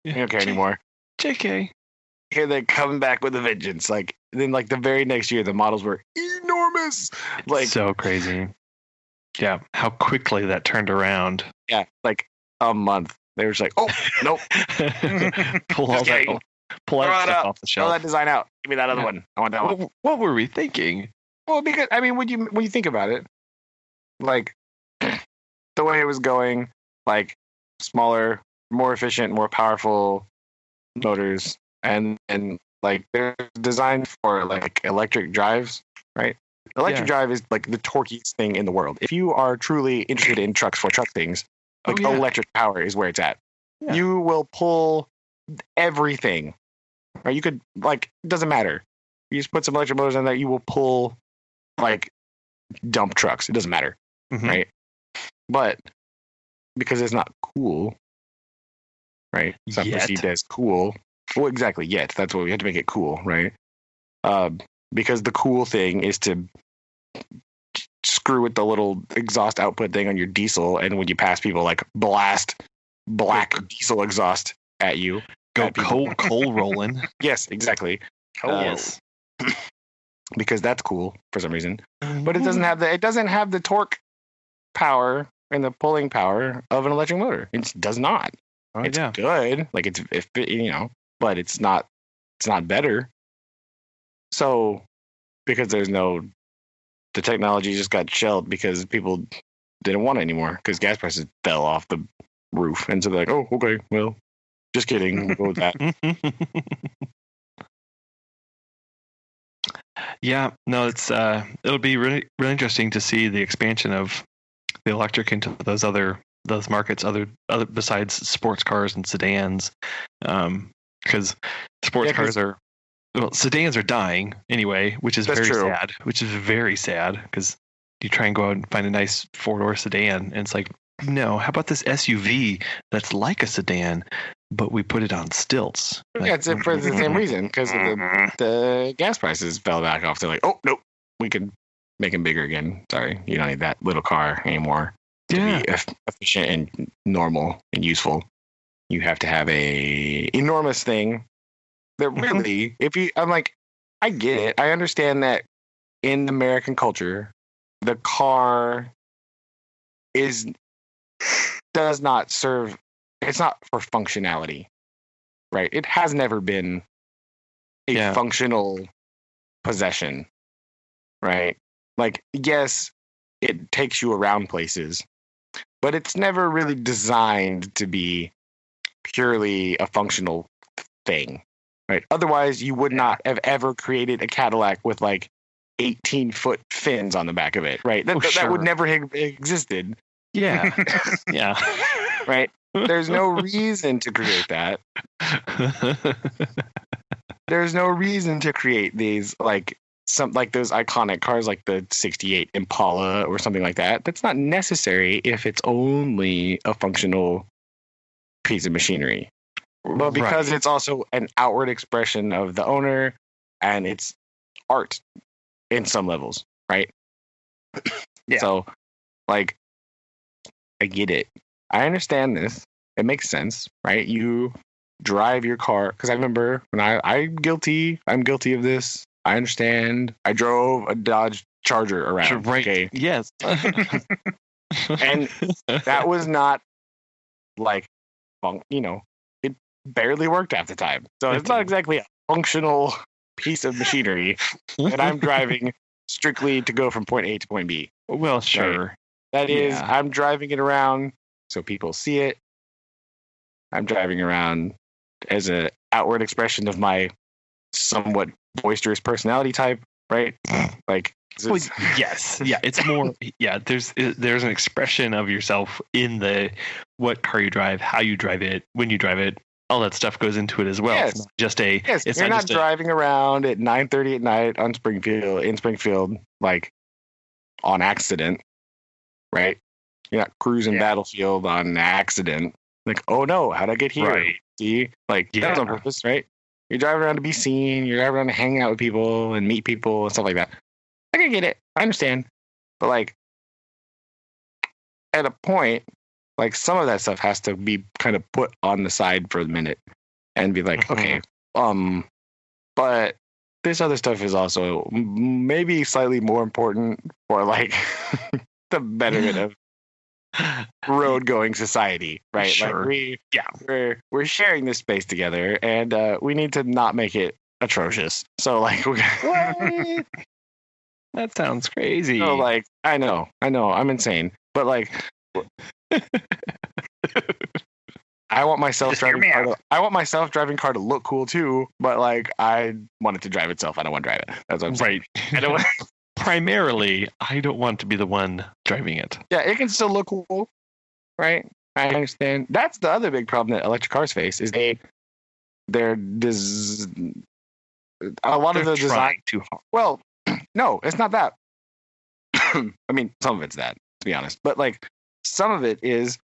We don't care anymore. JK. Here they come back with a vengeance. Like then, like the very next year, the models were enormous. Like so crazy. Yeah, how quickly that turned around. Yeah, like a month. They were just like, oh nope, pull all that stuff off the shelf. Throw that design out. Give me that other one. I want that one. What were we thinking? Well, because I mean, when you think about it, like the way it was going, like smaller, more efficient, more powerful motors. And like they're designed for like electric drives, right? Electric drive is like the torquiest thing in the world. If you are truly interested in trucks for truck things, like electric power is where it's at. Yeah. You will pull everything, right? You could like it doesn't matter. You just put some electric motors on that, you will pull like dump trucks. It doesn't matter, right? But because it's not cool, right? It's not perceived as cool. Well, exactly. Yet that's what we had to make it cool, right? Because the cool thing is to screw with the little exhaust output thing on your diesel, and when you pass people, like blast black diesel exhaust at you. Go coal rolling. Yes, exactly. Yes. Because that's cool for some reason, but it doesn't have the torque power and the pulling power of an electric motor. It does not. Oh, it's good, like it's but it's not better. So because the technology just got shelved because people didn't want it anymore because gas prices fell off the roof, and so they're like, oh, okay, well, just kidding, we'll go with that. Yeah, no, it's it'll be really really interesting to see the expansion of the electric into those markets, other besides sports cars and sedans. Because sports cars sedans are dying anyway, which is sad. Which is very sad because you try and go out and find a nice 4-door sedan, and it's like, no, how about this SUV that's like a sedan, but we put it on stilts? Yeah, it's for the same reason, because the gas prices fell back off. They're like, oh no, we can make them bigger again. Sorry, you don't need that little car anymore to be efficient and normal and useful. You have to have a enormous thing that really, I get it. I understand that in American culture, the car does not serve, it's not for functionality, right? It has never been a functional possession, right? Like, yes, it takes you around places, but it's never really designed to be purely a functional thing, right? Otherwise, you would not have ever created a Cadillac with like 18-foot fins on the back of it, right? That would never have existed. Yeah. Yeah. Right? There's no reason to create that. There's no reason to create these some those iconic cars like the 68 Impala or something like that. That's not necessary if it's only a functional piece of machinery. But because it's also an outward expression of the owner and it's art in some levels, right? Yeah. So, I get it. I understand this. It makes sense, right? You drive your car, because I remember when I'm guilty of this. I understand. I drove a Dodge Charger around. Right. Okay? Yes. And that was not it barely worked half the time. So it's not exactly a functional piece of machinery that I'm driving strictly to go from point A to point B. Well, sure. Right? That is, I'm driving it around so people see it. I'm driving around as an outward expression of my somewhat boisterous personality type. right? Like, well, yes, yeah, it's more, yeah. There's an expression of yourself in the what car you drive, how you drive it, when you drive it. All that stuff goes into it as well. Yes. It's not just a. Yes, it's you're not just driving around at 9:30 at night in Springfield, like on accident, right? You're not cruising Battlefield on accident. Like, oh no, how'd I get here? Right. See, like that was on purpose, right? You're driving around to be seen. You're driving around to hang out with people and meet people and stuff like that. I can get it. I understand, but like at a point, like some of that stuff has to be kind of put on the side for a minute and be like, okay, but this other stuff is also maybe slightly more important for like the betterment of road going society, right? Sure. Like we're sharing this space together, and we need to not make it atrocious. So like, what? That sounds crazy. So like, I know, I'm insane, but like, I want my self-driving car. I want my self-driving car to look cool too, but like, I want it to drive itself. I don't want to drive it. That's what I'm saying. Right. I don't want. Primarily, I don't want to be the one driving it. Yeah, it can still look cool, right? I understand. That's the other big problem that electric cars face is a lot of the design too hard. Well, no, it's not that. I mean, some of it's that, to be honest, but like some of it is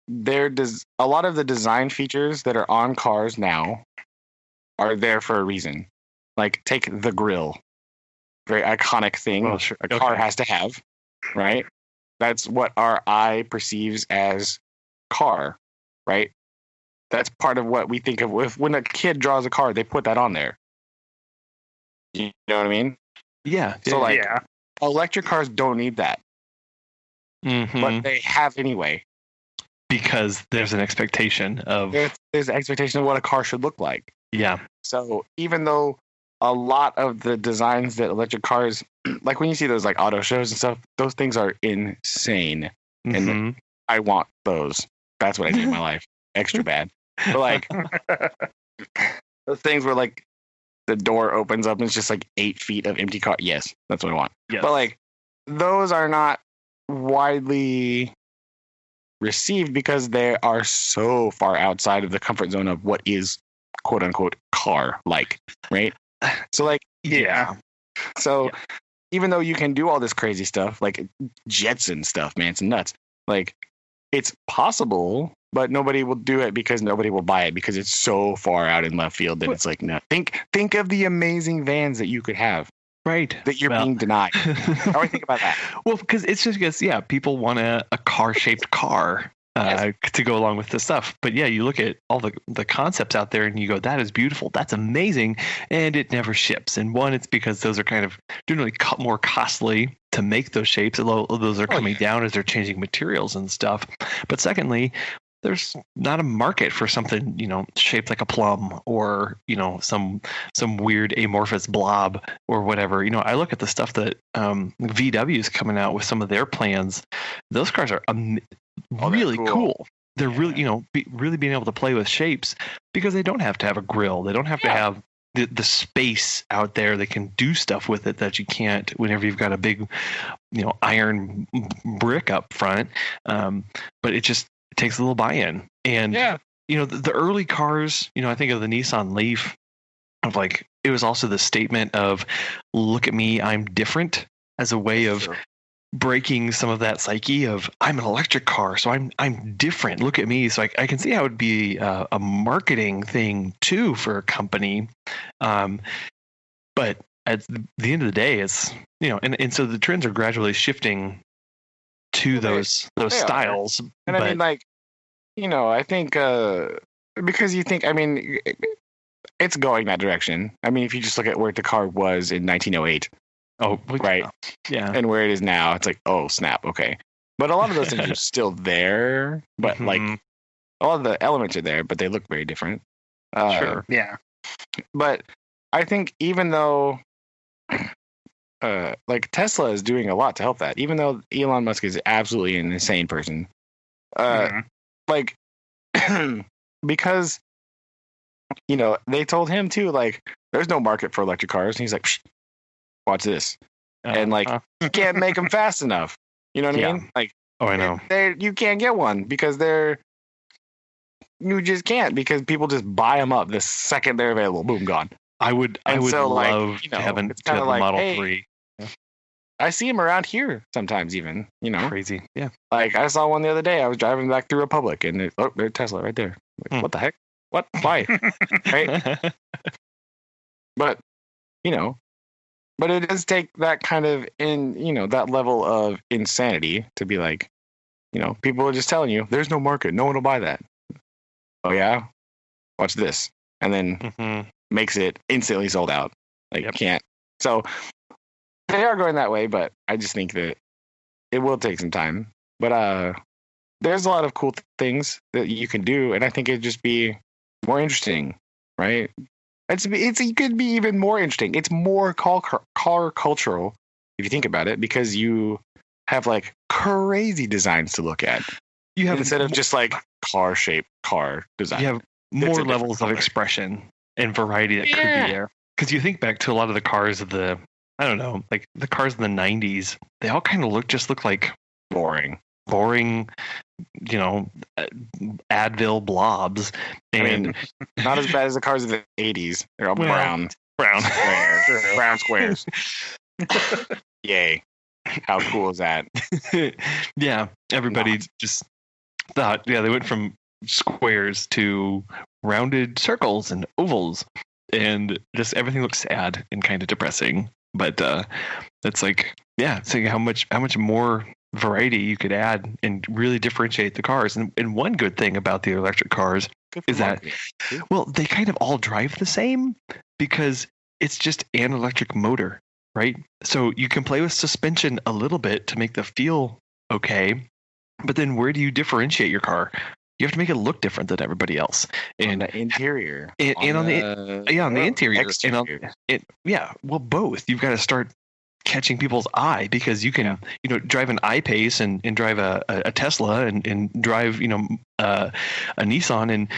a lot of the design features that are on cars now are there for a reason. Like take the grille. Very iconic thing a car has to have, right? That's what our eye perceives as car, right? That's part of what we think of when a kid draws a car, they put that on there. You know what I mean? Yeah. So like, electric cars don't need that, but they have anyway. Because there's an expectation of there's an expectation of what a car should look like. Yeah. So even though a lot of the designs that electric cars, like when you see those like auto shows and stuff, those things are insane. And I want those. That's what I need in my life. Extra bad. But like those things where like the door opens up and it's just like 8 feet of empty car. Yes, that's what I want. Yes. But like those are not widely received because they are so far outside of the comfort zone of what is quote unquote car like, right? So like, So even though you can do all this crazy stuff, like Jetson stuff, man, it's nuts. Like it's possible, but nobody will do it because nobody will buy it because it's so far out in left field that it's like, no. Think of the amazing vans that you could have. Right. That you're being denied. How do I think about that? Well, because it's just because, people want a car-shaped car to go along with the stuff. But you look at all the concepts out there and you go, that is beautiful. That's amazing. And it never ships. And one, it's because those are kind of generally more costly to make those shapes. Those are coming down as they're changing materials and stuff. But secondly, there's not a market for something, shaped like a plum or, some weird amorphous blob or whatever. I look at the stuff that VW is coming out with some of their plans. Those cars are really cool. They're really, really being able to play with shapes because they don't have to have a grill. They don't have to have the space out there. They can do stuff with it that you can't whenever you've got a big, iron brick up front. But it just takes a little buy-in. And, the early cars, I think of the Nissan Leaf of like, it was also the statement of, look at me, I'm different, as a way of breaking some of that psyche of I'm an electric car, so I'm different. Look at me. So I can see how it would be a marketing thing too for a company. But at the end of the day, it's, and so the trends are gradually shifting to those styles. And I mean, like, I think because you think, I mean, it's going that direction. I mean, if you just look at where the car was in 1908. Oh, right. Yeah. And where it is now, it's like, oh, snap. Okay. But a lot of those things are still there, but like a lot of the elements are there, but they look very different. Sure. Yeah. But I think even though like Tesla is doing a lot to help that, even though Elon Musk is absolutely an insane person, like because they told him too, like, there's no market for electric cars, and he's like, watch this. And like you can't make them fast enough. You know what I mean? Like, I know. You can't get one because you just can't, because people just buy them up the second they're available. Boom, gone. I would love to have a Model 3. I see them around here sometimes, even, Crazy. Yeah. Like I saw one the other day. I was driving back through Republic, and there's Tesla right there. Like, what the heck? What? Why? Right? But but it does take that kind of that level of insanity to be like, people are just telling you there's no market, no one will buy that. Oh yeah, watch this, and then makes it instantly sold out. Like you can't. So they are going that way, but I just think that it will take some time. But there's a lot of cool things that you can do, and I think it'd just be more interesting, right? It could be even more interesting. It's more car cultural if you think about it, because you have like crazy designs to look at. You have instead of just like car-shaped car design. You have more levels of expression and variety that could be there. Because you think back to a lot of the cars of the cars in the 90s, they all kind of look like boring, Advil blobs. And not as bad as the cars of the 80s. They're all brown squares. Yay. How cool is that? Yeah. Everybody just thought, they went from squares to rounded circles and ovals, and just everything looks sad and kind of depressing. But it's like, seeing how much more variety you could add and really differentiate the cars. And one good thing about the electric cars is that, they kind of all drive the same because it's just an electric motor, right? So you can play with suspension a little bit to make the feel okay, but then where do you differentiate your car? You have to make it look different than everybody else. And on the interior. On the interior. Exterior. Both. You've got to start catching people's eye, because you can drive an I-Pace and drive a Tesla and drive a Nissan, and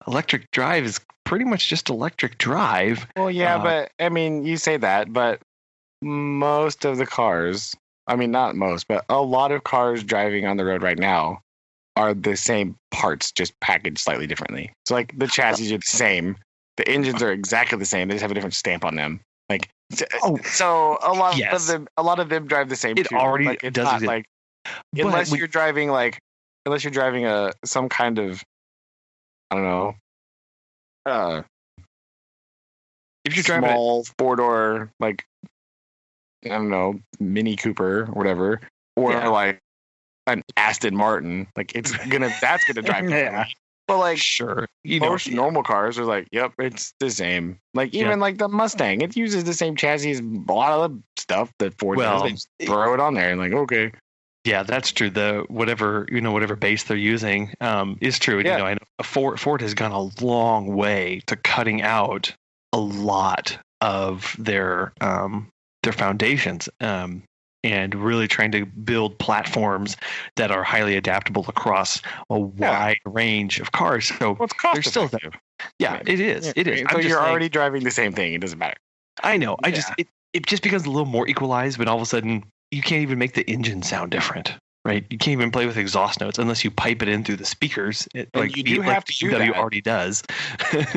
electric drive is pretty much just electric drive. Well, but I mean, you say that, but most of the cars, I mean, not most, but a lot of cars driving on the road right now are the same parts, just packaged slightly differently. So like the chassis are the same, the engines are exactly the same, they just have a different stamp on them. Like, so a lot of them drive the same. It too. already like, it's does not it. like unless you're driving some kind of, I don't know, if you're driving small 4-door, like, I don't know, Mini Cooper or whatever, or like an Aston Martin, like that's gonna drive differently. But like, sure, most normal cars are like, yep, it's the same. Like even like the Mustang, it uses the same chassis as a lot of the stuff that Ford does. They just throw it on there and like, okay. Yeah, that's true. The whatever base they're using is true. And, I know Ford has gone a long way to cutting out a lot of their foundations. And really trying to build platforms that are highly adaptable across a wide range of cars. So it's cost effective. It is. Yeah, it is. So you're already driving the same thing. It doesn't matter. I know. Yeah. It just becomes a little more equalized, but all of a sudden you can't even make the engine sound different, right? You can't even play with exhaust notes unless you pipe it in through the speakers. VW already does.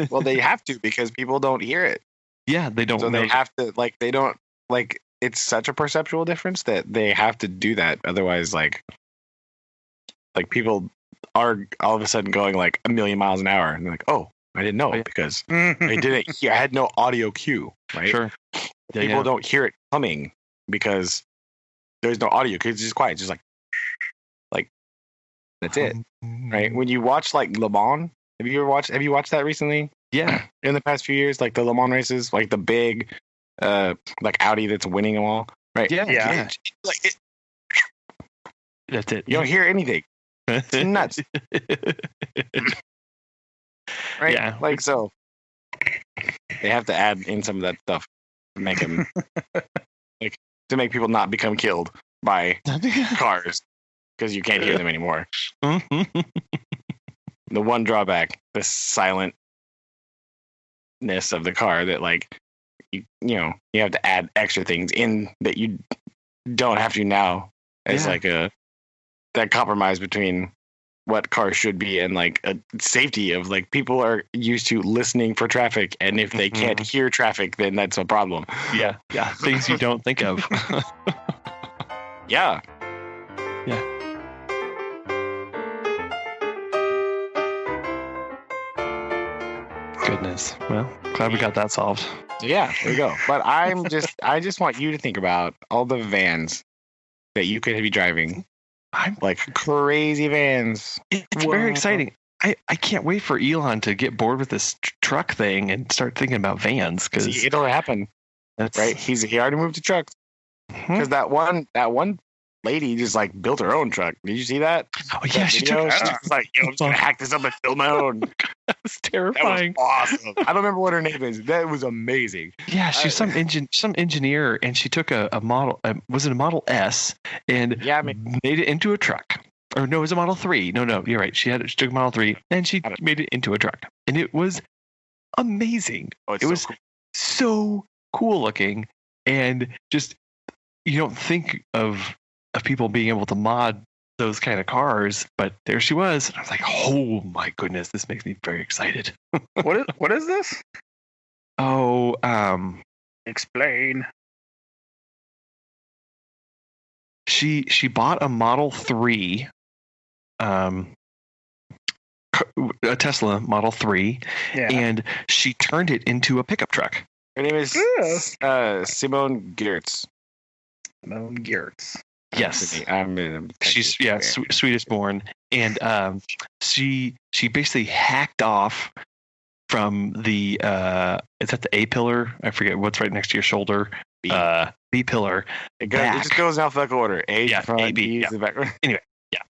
Well, they have to, because people don't hear it. Yeah, they don't. So they have to, like, they don't, like, it's such a perceptual difference that they have to do that. Otherwise, like people are all of a sudden going like 1,000,000 miles an hour, and they're like, "Oh, I didn't know," because I didn't hear. I had no audio cue, right? Sure. People don't hear it coming because there's no audio cue. It's just quiet. It's just like that's it, right? When you watch like Le Mans, have you watched that recently? Yeah, in the past few years, like the Le Mans races, like the big. Like Audi that's winning them all, right? Yeah. That's it. You don't hear anything. It's nuts, right? Yeah. Like, so they have to add in some of that stuff to make them to make people not become killed by cars, because you can't hear them anymore. The one drawback, the silentness of the car, that like you have to add extra things in that you don't have to now as like that compromise between what cars should be and like a safety of like people are used to listening for traffic, and if they can't hear traffic, then that's a problem. Yeah, things you don't think of. Yeah. Goodness. Well, glad we got that solved. Yeah, there you go. But I just want you to think about all the vans that you could be driving. I'm like crazy vans. It's very exciting. I can't wait for Elon to get bored with this truck thing and start thinking about vans, because it'll happen. That's right. He already moved to trucks because that one lady just like built her own truck. Did you see that? Oh yeah, she was like, "Yo, I'm just gonna hack this up and build my own." That's terrifying. That was awesome. I don't remember what her name is. That was amazing. Yeah, she's some engineer, and she took a model. Was it a Model S and made it into a truck? Or no, it was a Model 3. No, you're right. She took a Model 3 and she made it into a truck, and it was amazing. It was so cool looking, and just you don't think of people being able to mod those kind of cars, but there she was. And I was like, oh my goodness, this makes me very excited. What is this? Oh, explain. She bought a Model 3, a Tesla Model 3, and she turned it into a pickup truck. Her name is Simone Geertz. Simone Geertz. Yes, she's Swedish born, and she basically hacked off from the is that the A pillar? I forget what's right next to your shoulder. B pillar. It just goes in alphabetical order. A, front, A, B, B is the back. Anyway.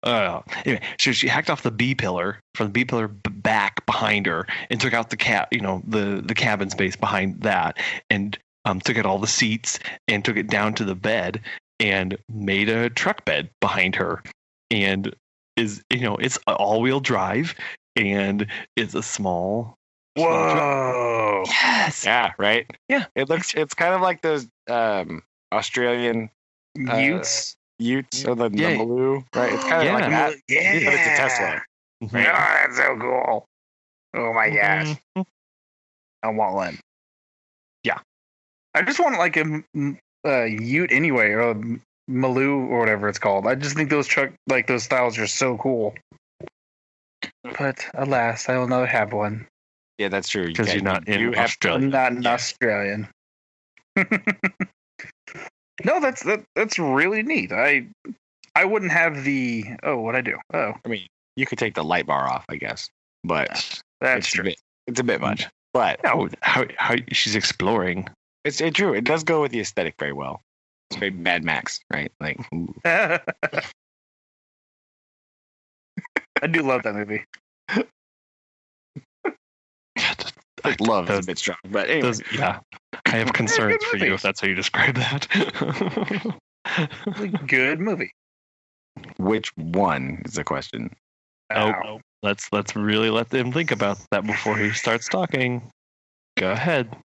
Yeah. Anyway, so she hacked off the B pillar from the B pillar back behind her and took out the the cabin space behind that, and took out all the seats and took it down to the bed and made a truck bed behind her, and it's all-wheel drive, and it's a small. Whoa! Yes. Yeah. Right. Yeah. It's kind of like those Australian Utes. Or the Maloo, right? It's kind of like that. Yeah. But it's a Tesla. Right? Oh, that's so cool. Oh my gosh. I want one. Yeah. I just want like a Ute anyway, or a Maloo or whatever it's called. I just think those styles are so cool. But alas, I will never have one. Yeah, that's true. Because you're not in Australia. I'm not an Australian. No, that's really neat. I wouldn't have the what'd I do? Oh, I mean, you could take the light bar off, I guess, but that's true. It's a bit much. But no, how she's exploring. It's true. It does go with the aesthetic very well. It's very Mad Max, right? Like, I do love that movie. Love is a bit strong, but anyway. I have concerns for you if that's how you describe that. Good movie. Which one is the question? Oh, let's really let him think about that before he starts talking. Go ahead.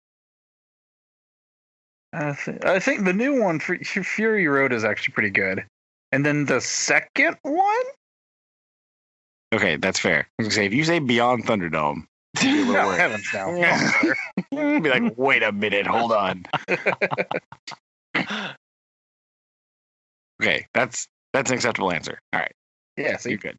I think the new one, Fury Road, is actually pretty good. And then the second one? Okay, that's fair. I was going to say, if you say Beyond Thunderdome, no, heavens no. Be like, wait a minute, hold on. Okay, that's an acceptable answer. All right. Yeah, so you're good.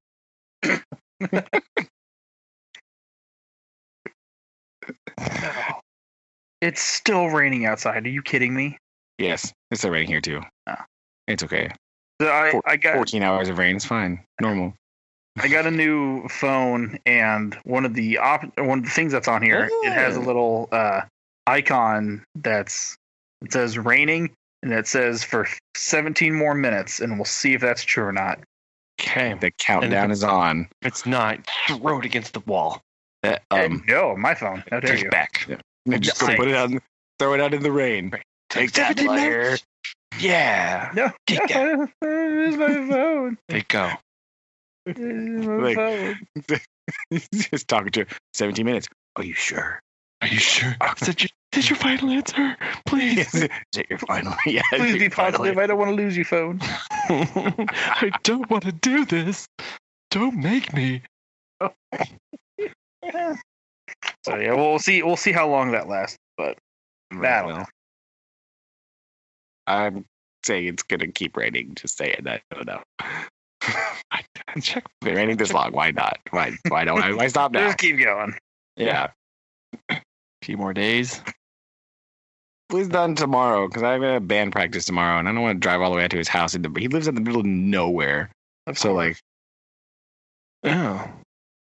It's still raining outside. Are you kidding me? Yes, it's still raining here too. Oh. It's okay. So I got 14 hours of rain. It's fine. Normal. I got a new phone, and one of the things that's on here, it has a little icon it says raining, and it says for 17 more minutes, and we'll see if that's true or not. Okay. The countdown is on. If it's not, throw it against the wall. No, my phone. How dare you? Back. Yeah. Just put it out. Throw it out in the rain. Take that, player. Yeah. No. Take that. Where's my phone? There you go. Just talking to her. 17 minutes. Are you sure? Are you sure? Is your final answer? Please. Is it your final? Yeah. Please be positive. I don't want to lose you, phone. I don't want to do this. Don't make me. So yeah, we'll see. We'll see how long that lasts. But Well, I'm saying it's gonna keep raining. Just saying that. I don't know. I check. It's been raining this long. Why not? Why don't I? Why stop now? just keep going. Yeah. A few more days. Please done tomorrow because I have a band practice tomorrow, and I don't want to drive all the way out to his house. He lives in the middle of nowhere, so like, Oh.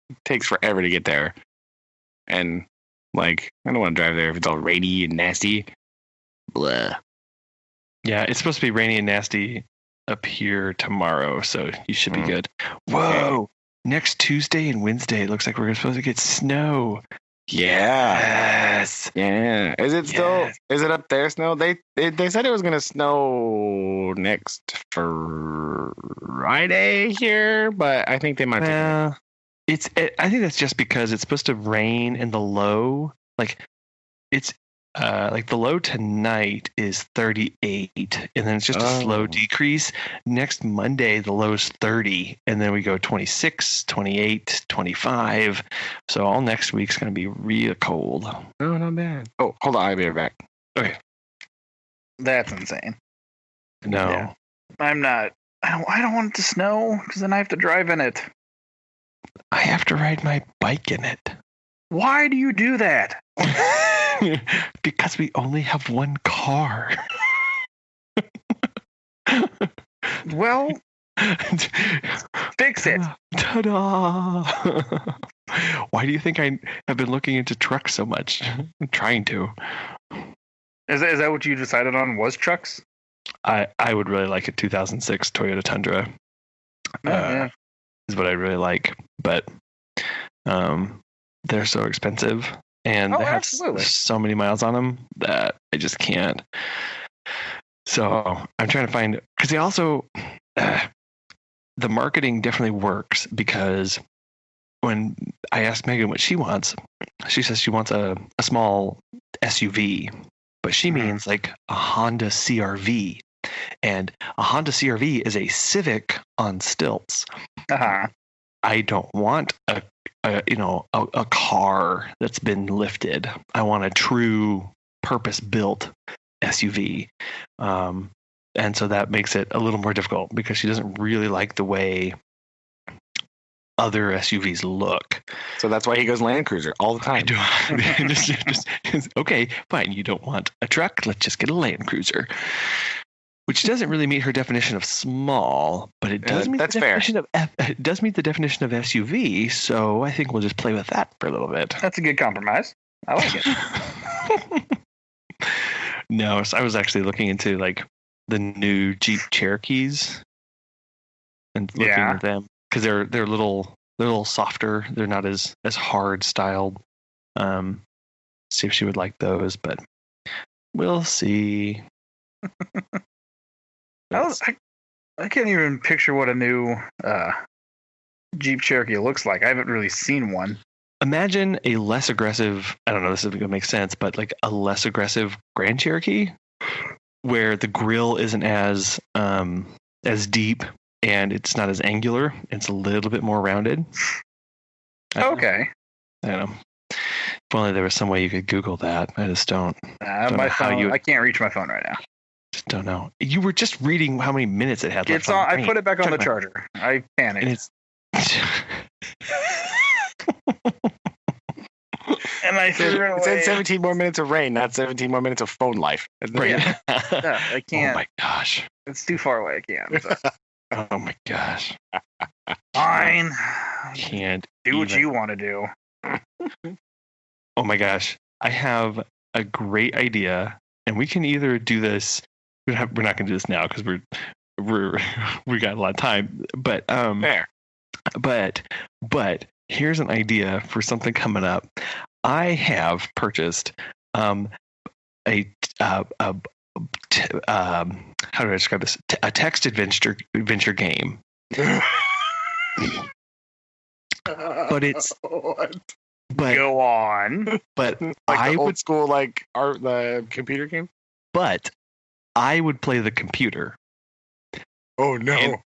it takes forever to get there, and like, I don't want to drive there if it's all rainy and nasty. Blah. Yeah, it's supposed to be rainy and nasty up here tomorrow, so you should be good. Whoa! Next Tuesday and Wednesday, it looks like we're supposed to get snow. Yeah. Yes. Yeah. Is it still? Yes. Is it up there? Snow? They said it was gonna snow next Friday here, but I think they might. I think that's just because it's supposed to rain in the low. Like it's like the low tonight is 38, and then it's just a slow decrease. Next Monday, the low's 30, and then we go 26, 28, 25. So all next week's going to be real cold. Oh, not bad. Oh, hold on, I'll be right back. Okay. That's insane. No. Yeah. I'm not. I don't want it to snow because then I have to drive in it. I have to ride my bike in it. Why do you do that? Because we only have one car. Well, fix it. Ta-da! Why do you think I have been looking into trucks so much? I'm trying to. Is that what you decided on? Was trucks? I would really like a 2006 Toyota Tundra. Yeah. Is what I really like, but they're so expensive. And they have so many miles on them that I just can't. So I'm trying to find, because they also, the marketing definitely works, because when I asked Megan what she wants, she says she wants a small SUV, but she means like a Honda CRV. And a Honda CRV is a Civic on stilts. Uh-huh. I don't want a car that's been lifted. I want a true purpose-built SUV. And so that makes it a little more difficult because she doesn't really like the way other SUVs look. So that's why he goes Land Cruiser all the time. I do. just, okay, fine. You don't want a truck. Let's just get a Land Cruiser. Which doesn't really meet her definition of small, but it does meet the definition of it does meet the definition of SUV. So I think we'll just play with that for a little bit. That's a good compromise. I like it. No, so I was actually looking into like the new Jeep Cherokees and looking at them because they're a little softer. They're not as hard styled. See if she would like those, but we'll see. I can't even picture what a new Jeep Cherokee looks like. I haven't really seen one. Imagine a less aggressive, I don't know, this isn't going to make sense, but like a less aggressive Grand Cherokee where the grille isn't as deep and it's not as angular. It's a little bit more rounded. Okay. I don't know. If only there was some way you could Google that. I just don't. My phone, I can't reach my phone right now. Just don't know. You were just reading how many minutes it had left. It's on. I put it back on the charger. I panicked. And it's. And I threw it away. It said 17 more minutes of rain, not 17 more minutes of phone life. Right. Yeah. No, I can't. Oh my gosh. It's too far away. I can't. So. Oh my gosh. Fine. Can't do what you want to do. Oh my gosh. I have a great idea, and we can either do this. We're not going to do this now because we got a lot of time. But Fair. But here's an idea for something coming up. I have purchased how do I describe this? A text adventure game. But it's But go on. But Like I the old would, school, like the computer game. but I would play the computer. Oh no!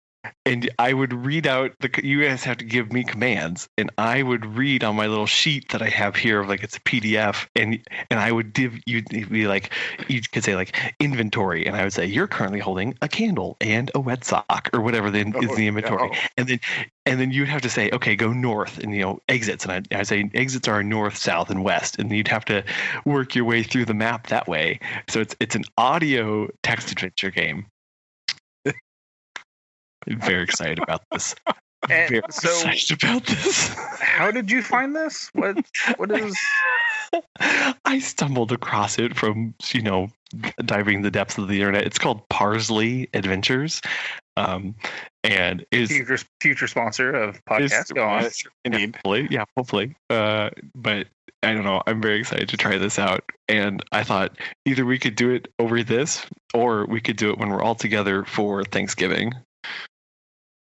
And I would read out you guys have to give me commands, and I would read on my little sheet that I have here of like it's a PDF, and I would you'd be like, you could say like inventory, and I would say you're currently holding a candle and a wet sock or whatever is the inventory, no. and then you'd have to say, okay, go north, and exits, and I say exits are north, south, and west, and you'd have to work your way through the map that way. So it's an audio text adventure game. Very excited about this. Very excited about this. How did you find this? What is? I stumbled across it from diving the depths of the internet. It's called Parsley Adventures, and is future sponsor of podcast. Go on. Indeed. Hopefully. But I don't know. I'm very excited to try this out, and I thought either we could do it over this, or we could do it when we're all together for Thanksgiving.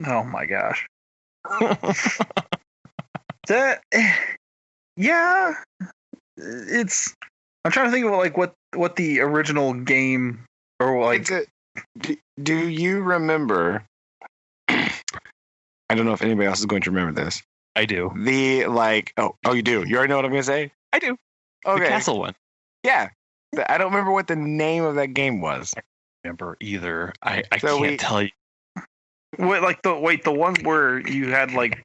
Oh my gosh. Yeah. I'm trying to think of like what the original game or like. Do you remember? I don't know if anybody else is going to remember this. I do. You do. You already know what I'm going to say? I do. Okay. The castle one. Yeah. I don't remember what the name of that game was. I don't remember either. I can't tell you. The one where you had like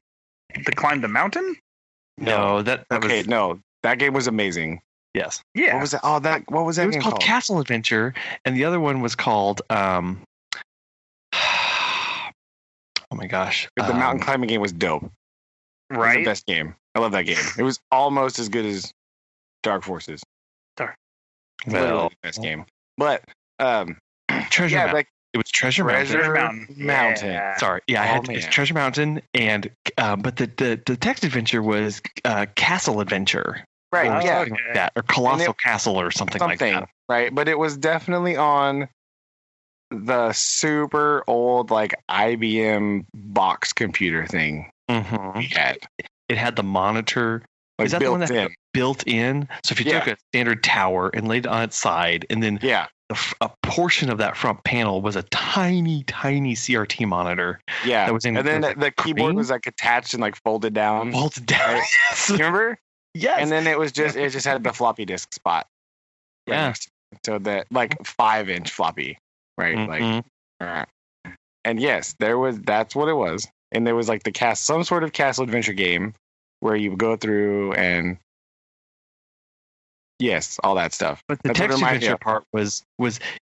to climb the mountain? No, that okay. No, that game was amazing. Yes. Yeah. What was that? What was that? It was called Castle Adventure, and the other one was called. Oh my gosh! The mountain climbing game was dope. Right. It was the best game. I love that game. It was almost as good as Dark Forces. Well, the best game. But Treasure Mountain. Like, it was Treasure Mountain. Yeah. Sorry, yeah, it's Treasure Mountain, and but the text adventure was Castle Adventure, right? Or yeah, like that, or Colossal Castle, or something like that, right? But it was definitely on the super old like IBM box computer thing we had. It had the monitor. Like is that the one that built in? So if you took a standard tower and laid it on its side, and then a portion of that front panel was a tiny, tiny CRT monitor. Yeah, that was in and then the keyboard was like attached and like folded down. Folded down. Right? Yes. Remember? Yes. And then it just had the floppy disk spot. Yeah. So that like 5-inch floppy, right? Mm-hmm. Like, and yes, that's what it was. And there was like some sort of castle adventure game where you would go through and yes, all that stuff. But the text adventure part was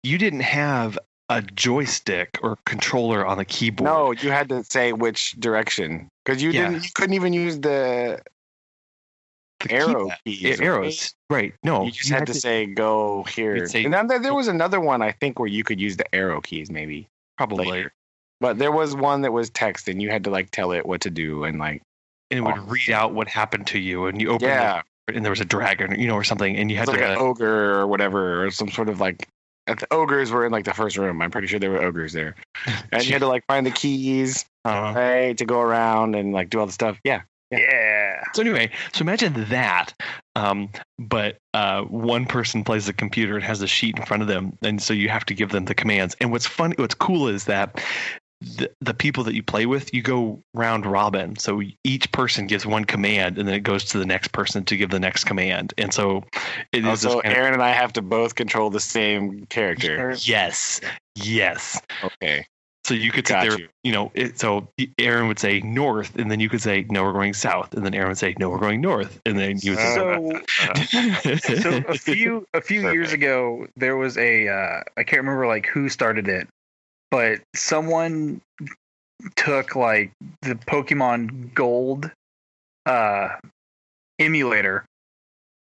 you didn't have a joystick or controller on the keyboard. No, you had to say which direction because you couldn't even use the arrow keys. Arrows, right? No, you just had to say go here. And then there was another one I think where you could use the arrow keys, maybe probably later. But there was one that was text, and you had to like tell it what to do, and like it would read out what happened to you, and you open it, and there was a dragon, or something, and you had like an ogre or whatever, or some sort of like. The ogres were in like the first room. I'm pretty sure there were ogres there, and you had to like find the keys, right, to go around and like do all the stuff. Yeah. So anyway, imagine that, but one person plays the computer and has a sheet in front of them, and so you have to give them the commands. And what's cool is that the people that you play with, you go round robin. So each person gives one command, and then it goes to the next person to give the next command. And so it is. So Aaron and I have to both control the same character. Yes. Okay. So you could sit there, so Aaron would say north, and then you could say, no, we're going south. And then Aaron would say, no, we're going north. And then you would say, so a few years ago, there was I can't remember like who started it, but someone took like the Pokemon Gold emulator,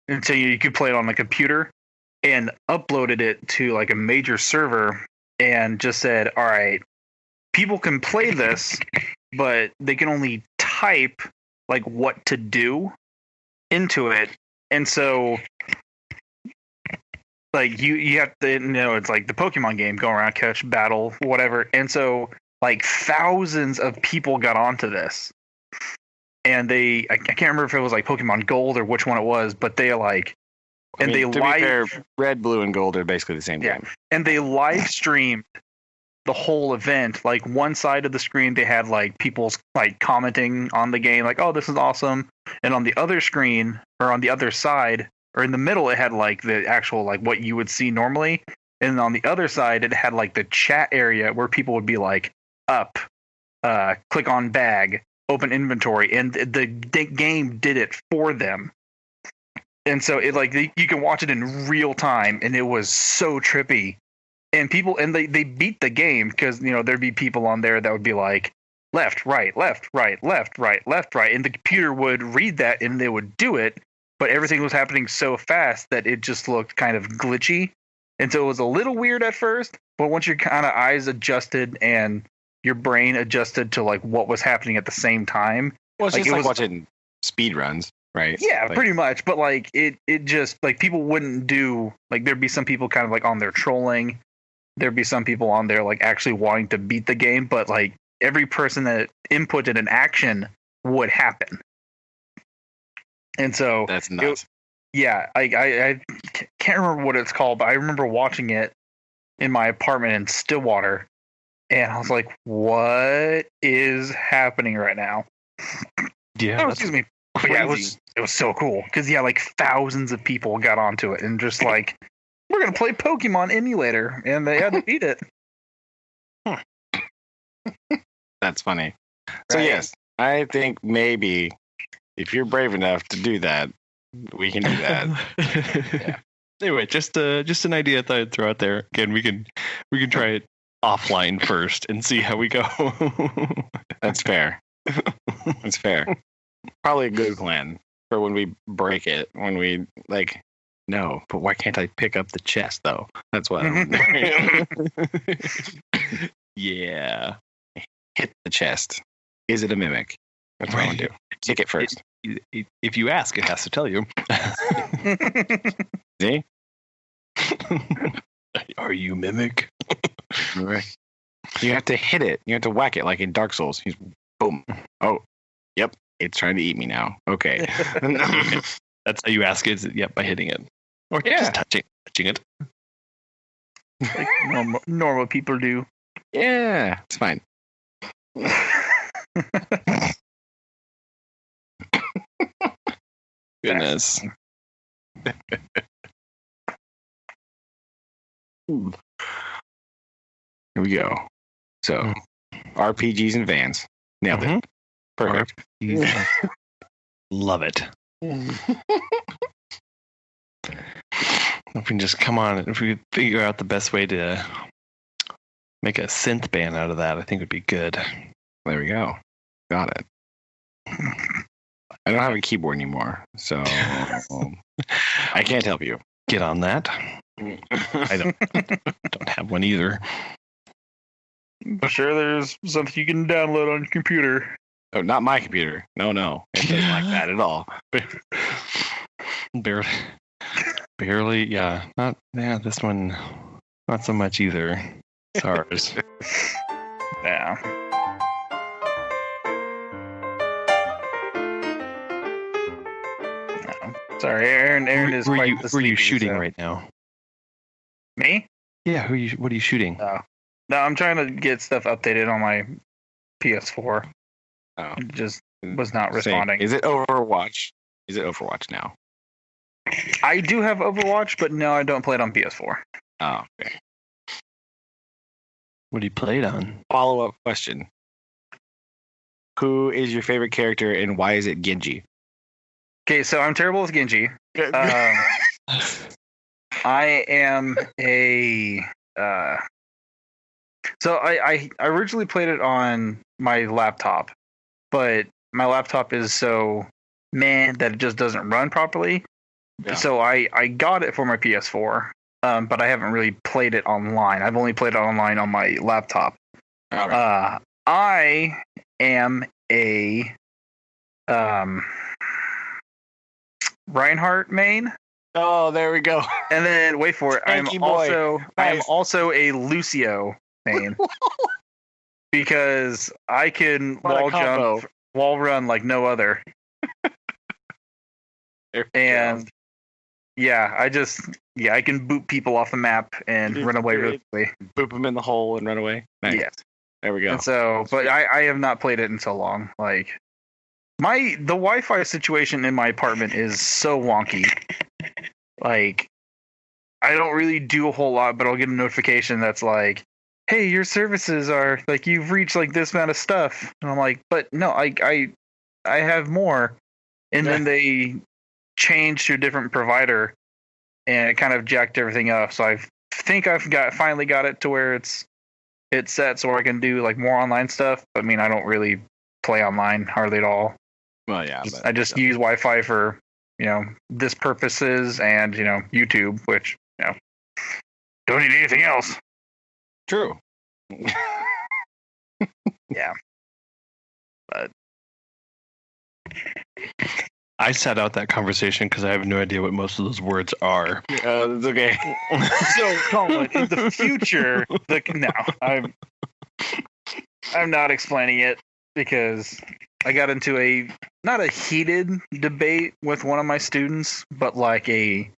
and so you could play it on the computer, and uploaded it to like a major server, and just said, all right, people can play this, but they can only type like what to do into it. And so like you have to, it's like the Pokemon game, go around, catch, battle, whatever. And so like thousands of people got onto this. and I can't remember if it was like Pokemon Gold or which one it was, but they like, and they to be fair, red, blue, and gold are basically the same game. And they live streamed the whole event. Like one side of the screen, they had like people's like commenting on the game, like, "Oh, this is awesome," and on the other screen or on the other side or in the middle, it had like the actual like what you would see normally, and on the other side, it had like the chat area where people would be like, "Up, click on bag, open inventory," and the game did it for them. And so it like you can watch it in real time, and it was so trippy. And they beat the game because there'd be people on there that would be like left, right, left, right, left, right, left, right, and the computer would read that and they would do it, but everything was happening so fast that it just looked kind of glitchy, and so it was a little weird at first. But once your kind of eyes adjusted and your brain adjusted to like what was happening at the same time, well, it's just like watching speed runs. Right. Yeah, like, pretty much. But like it just like people wouldn't do like there'd be some people kind of like on there trolling. There'd be some people on there like actually wanting to beat the game, but like every person that inputted an action would happen. And so that's nuts. I can't remember what it's called, but I remember watching it in my apartment in Stillwater, and I was like, "What is happening right now?" Yeah. Oh, excuse me. But yeah, it was so cool because like thousands of people got onto it and just like, we're gonna play Pokemon emulator, and they had to beat it. That's funny. Right? So yes, I think maybe if you're brave enough to do that, we can do that. Yeah. Anyway, just an idea I thought I'd throw out there. Again, we can try it offline first and see how we go. That's fair. That's fair. Probably a good plan for when we break it. When we like, no, but why can't I pick up the chest though? That's what. Yeah, hit the chest. Is it a mimic? That's what I want to do. Kick it first. If you ask, it has to tell you. See? Are you mimic? You have to hit it. You have to whack it like in Dark Souls. He's boom. Oh, yep. It's trying to eat me now. Okay. That's how you ask it. Yep, by hitting it. Or just touching it. Like normal people do. Yeah, it's fine. Goodness. Here we go. So, RPGs and Vans. Nailed it. Perfect. Love it. If we can just if we figure out the best way to make a synth band out of that, I think would be good. There we go. Got it. I don't have a keyboard anymore, so I can't help you. Get on that. I don't have one either. I'm sure there's something you can download on your computer. Oh, not my computer. No. It doesn't like that at all. Barely, yeah. This one, not so much either. It's ours. Yeah. No. Sorry, Aaron is quite the Who are you shooting right now? Me? Yeah, what are you shooting? No, I'm trying to get stuff updated on my PS4. Oh. It just was not responding. Is it Overwatch? Is it Overwatch now? I do have Overwatch, but no, I don't play it on PS4. Oh, okay. What do you play it on? Follow-up question. Who is your favorite character and why is it Genji? Okay, so I'm terrible with Genji. I am a... So I originally played it on my laptop, but my laptop is so that it just doesn't run properly. Yeah. So I got it for my PS4, but I haven't really played it online. I've only played it online on my laptop. Right. I am a Reinhardt main. Oh, there we go. And then wait for it. I am also a Lucio main. Because I can wall jump wall run like no other. And yeah, I can boot people off the map and run away really quickly. Boop them in the hole and run away. Nice. Yeah. There we go. And so, but I have not played it in so long. Like the Wi-Fi situation in my apartment is so wonky. Like I don't really do a whole lot, but I'll get a notification that's like, "Hey, your services are like you've reached like this amount of stuff," and I'm like, "But no, I have more." And then they changed to a different provider, and it kind of jacked everything up. So I think I've finally got it to where it's set so I can do like more online stuff. I mean, I don't really play online hardly at all. Well, yeah, I just use Wi-Fi for this purposes and YouTube, which don't need anything else. True. Yeah, but I sat out that conversation because I have no idea what most of those words are. It's okay. So, Colin, in the future, I'm not explaining it because I got into not a heated debate with one of my students, but like a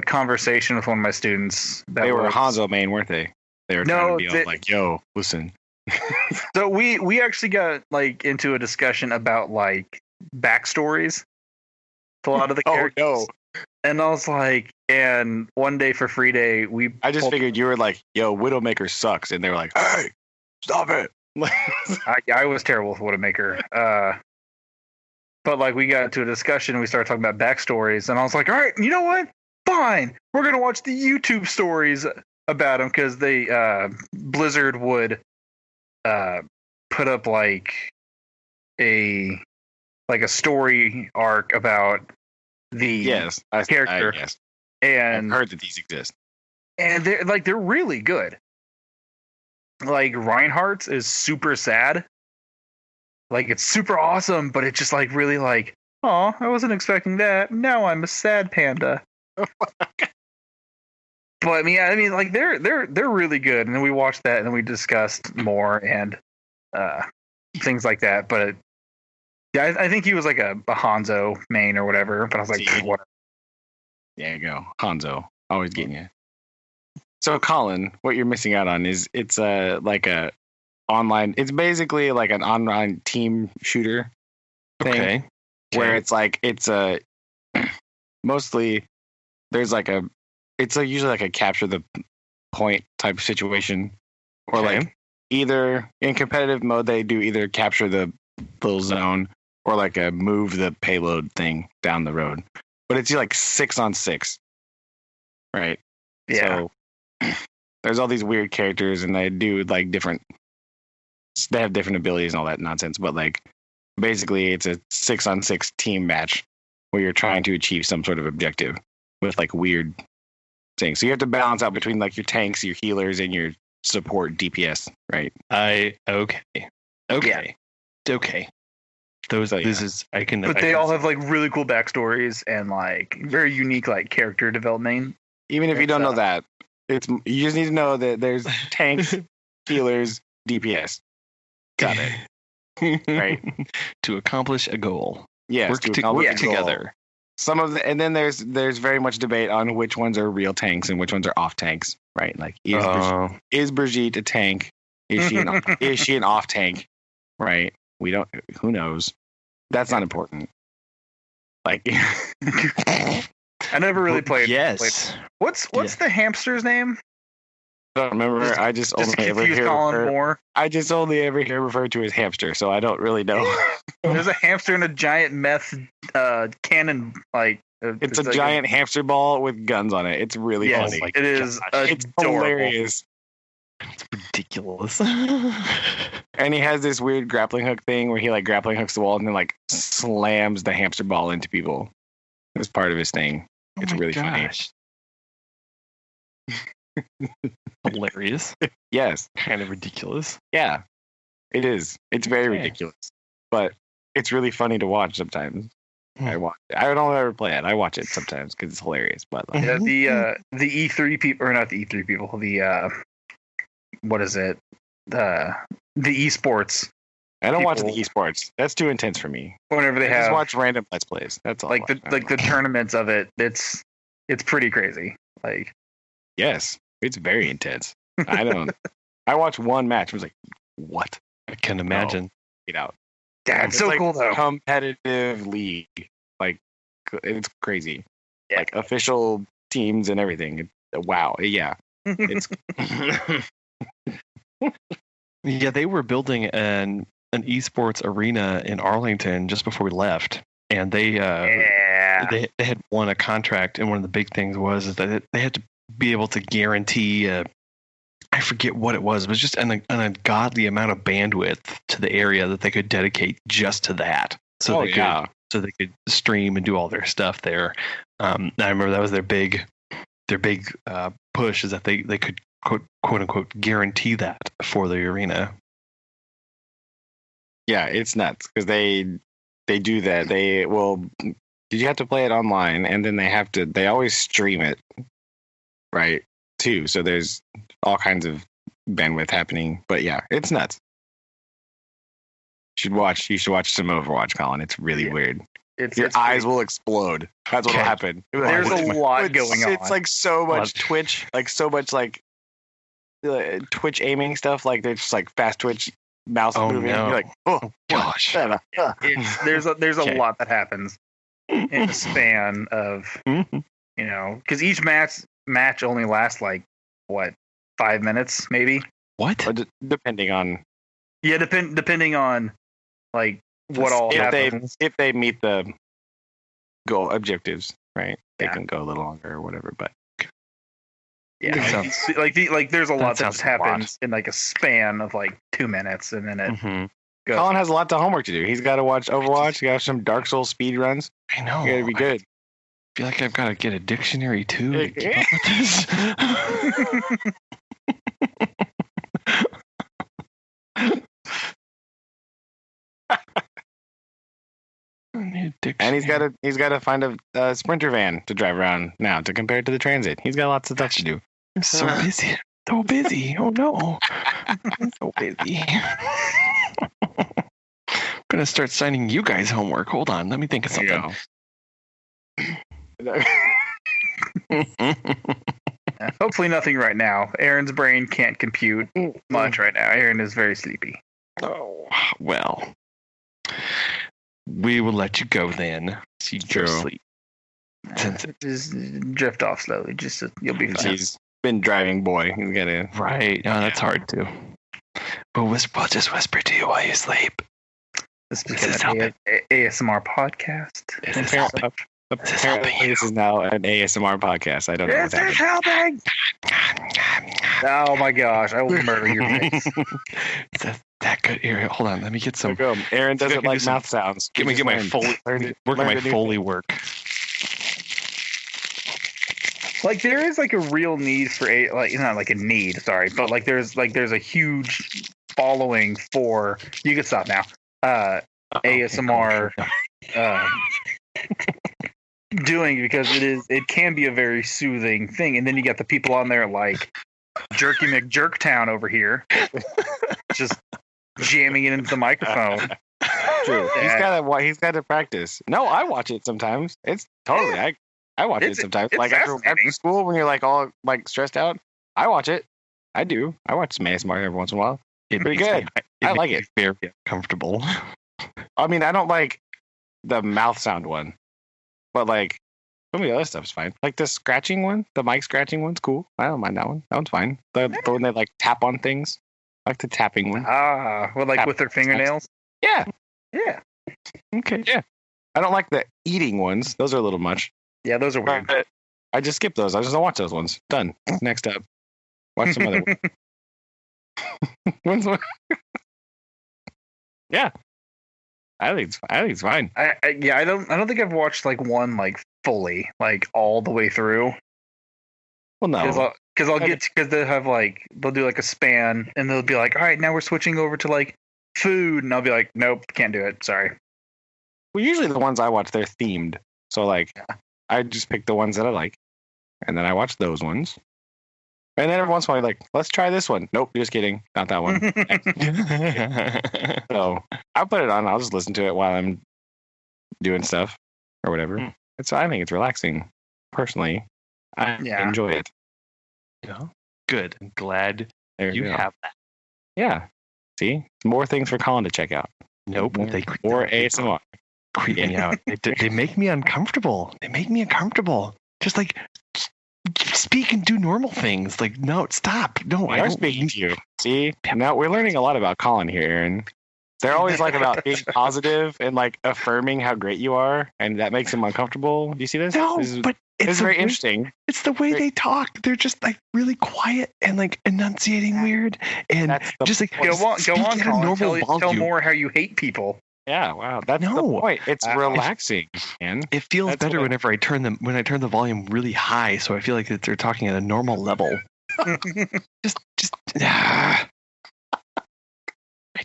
conversation with one of my students. They were Hanzo main, weren't they? They were trying to be all like, "Yo, listen." So we actually got like into a discussion about like backstories to a lot of the characters. Oh no! And I was like, and one day for free day, I just figured you were like, "Yo, Widowmaker sucks," and they were like, "Hey, stop it!" I was terrible with Widowmaker. But like we got into a discussion and we started talking about backstories, and I was like, "All right, you know what? Fine, we're gonna watch the YouTube stories about them because they Blizzard would put up like a story arc about the character." And I've heard that these exist, and they're really good. Like Reinhardt's is super sad. Like it's super awesome, but it's just like really like, oh, I wasn't expecting that. Now I'm a sad panda. But I mean, like they're really good, and then we watched that, and then we discussed more and things like that. But yeah, I think he was like a Hanzo main or whatever. But I was like, what? There you go, Hanzo, always getting you. So, Colin, what you're missing out on is it's like a online. It's basically like an online team shooter thing, Okay. where it's like it's a mostly there's like it's usually like a capture the point type situation, or like either in competitive mode they do either capture the little zone or like a move the payload thing down the road, but it's like 6-on-6, right? Yeah. So there's all these weird characters, and they do like they have different abilities and all that nonsense. But like basically, it's a 6-on-6 team match where you're trying to achieve some sort of objective with like weird things. So you have to balance out between like your tanks, your healers, and your support DPS, right? Okay. Those this is I can. But they all have like really cool backstories and like very unique like character development. Even if you don't know that, you just need to know that there's tanks, healers, DPS. Got it. Right. To accomplish a goal. Yes. Work together. Some of and then there's very much debate on which ones are real tanks and which ones are off tanks, right? Like is Brigitte a tank? Is she an off tank? Right? We don't. Who knows? That's not important. Like, I never really played. Yes. What's the hamster's name? I don't remember. I just only ever hear referred to as hamster, so I don't really know. There's a hamster and a giant meth cannon. Like it's a giant hamster ball with guns on it. It's really funny. It is. It's hilarious. It's ridiculous. And he has this weird grappling hook thing where he like grappling hooks the wall and then like slams the hamster ball into people. It's part of his thing. It's really funny. Hilarious. Yes. Kind of ridiculous. Yeah. It is. It's very ridiculous. But it's really funny to watch sometimes. I don't ever play it. I watch it sometimes because it's hilarious. But like, the E3 people, or not the E3 people, the what is it? The esports I don't watch the esports. That's too intense for me. Whenever they just watch random let's plays. That's all. Like the tournaments of it. It's pretty crazy. Like, yes, it's very intense. I watched one match. I was like, what? I can imagine. Get out. That's so cool though. Competitive league. Like, it's crazy. Yeah. Like official teams and everything. Wow. Yeah. It's yeah, they were building an esports arena in Arlington just before we left, and they had won a contract, and one of the big things was that they had to be able to guarantee I forget what it was. It was just an ungodly amount of bandwidth to the area that they could dedicate just to that. So they could stream and do all their stuff there. I remember that was their big push, is that they could quote unquote guarantee that for the arena. Yeah, it's nuts because they do that. You have to play it online, and then they always stream it, right? Too. So there's all kinds of bandwidth happening. But yeah, it's nuts. You should watch some Overwatch, Colin. It's really weird. Your eyes will explode. That's what will happen. There's a lot going on. It's like so much Twitch, like so much like Twitch aiming stuff. Like there's just like fast Twitch mouse moving. No. You're like, oh gosh. There's a lot that happens in the span of because each match only lasts like what 5 minutes maybe. What? Depending on. Yeah, depending on like what all happens. If they meet the goal objectives, right? They can go a little longer or whatever. But yeah, like there's a lot that just happens in like a span of like 2 minutes, and then it goes. Colin has a lot of homework to do. He's got to watch Overwatch. You got some Dark Souls speed runs. I know. You got to be good. I feel like I've got to get a dictionary too to keep up with this. And he's got to find a Sprinter van to drive around now to compare it to the Transit. He's got lots of stuff to do. I'm so busy. So busy. Oh no. I'm so busy. I'm gonna start signing you guys homework. Hold on, let me think of something. Hopefully nothing right now. Aaron's brain can't compute much right now. Aaron is very sleepy. Oh, well. We will let you go then. So you go sleep. Just drift off slowly. You'll be fine. He's been driving, boy. He's got to. Right. No, that's hard too. But we'll just whisper to you while you sleep. This is an ASMR podcast. Apparently, this is now an ASMR podcast. I don't know. This is helping. Oh my gosh! I will murder your face. That good. Here, hold on. Let me get some. Aaron doesn't like mouth sounds. Let me get my Foley. Work on my Foley work. Like there is like a real need for not like a need. Sorry, but like there's a huge following for. You can stop now. ASMR. Doing because it can be a very soothing thing, and then you got the people on there like Jerky McJerktown over here, just jamming it into the microphone. True. He's got to practice. No, I watch it sometimes. It's totally I watch it sometimes. Like after school when you're like all like stressed out, I watch it. I do. I watch some ASMR every once in a while. It's pretty good. I like it. Very comfortable. I mean, I don't like the mouth sound one, but like some of the other stuff's fine. Like the scratching one, the mic scratching one's cool. I don't mind that one. That one's fine. The one they like tap on things. I like the tapping one. With their fingernails? Yeah. Yeah. Okay. Yeah. I don't like the eating ones. Those are a little much. Yeah, those are weird. I just skip those. I just don't watch those ones. Done. Next up. Watch some other ones. Yeah. I think it's fine. I don't think I've watched like one like fully like all the way through. Well, no, because they'll do like a span and they'll be like, all right, now we're switching over to like food, and I'll be like, nope, can't do it. Sorry. Well, usually the ones I watch, they're themed, so like I just pick the ones that I like, and then I watch those ones, And then every once in a while, like, let's try this one. Nope, just kidding. Not that one. So I'll put it on. I'll just listen to it while I'm doing stuff or whatever. I think it's relaxing. Personally, I enjoy it. Yeah. Good. I'm glad you go. have that. Yeah. See? More things for Colin to check out. Nope. Or ASMR. Creep me out. They make me uncomfortable. Just like speak and do normal things. Like, no, stop. No, I don't speaking to you. See? Now we're learning a lot about Colin here, Aaron. They're always like about being positive and like affirming how great you are, and that makes him uncomfortable. Do you see this? No, but it's very interesting. It's the way they talk. They're just like really quiet and like enunciating weird, and just like go on, Colin. Tell more how you hate people. Yeah, wow, that's the point. It's relaxing, man. It feels better whenever I turn the volume really high, so I feel like they're talking at a normal level. just.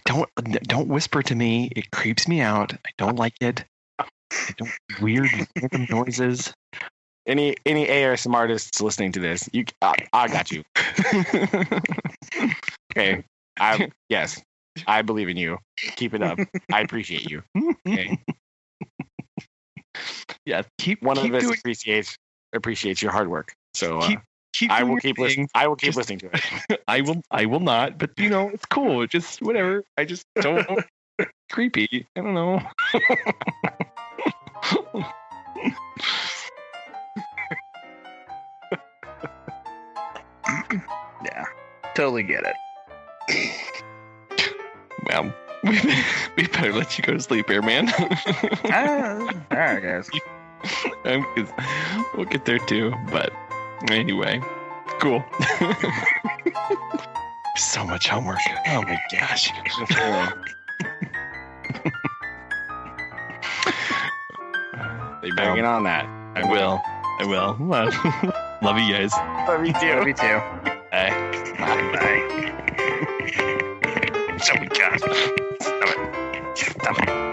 Don't whisper to me. It creeps me out. I don't like it. Weird random noises. Any ASMR artists listening to this, I got you. Okay. Yes. I believe in you. Keep it up. I appreciate you. Okay. Yeah, one of us appreciates your hard work. So I will keep listening. I will keep listening to it. I will not, but it's cool. Just whatever. I just don't creepy. I don't know. Yeah. Totally get it. Well, we better let you go to sleep, Airman. All right, guys. We'll get there too, but anyway, cool. So much homework. Oh my gosh. They better get on that. I will. Love you guys. Love you too. Love you too. Bye. Bye. So we got. Stop it.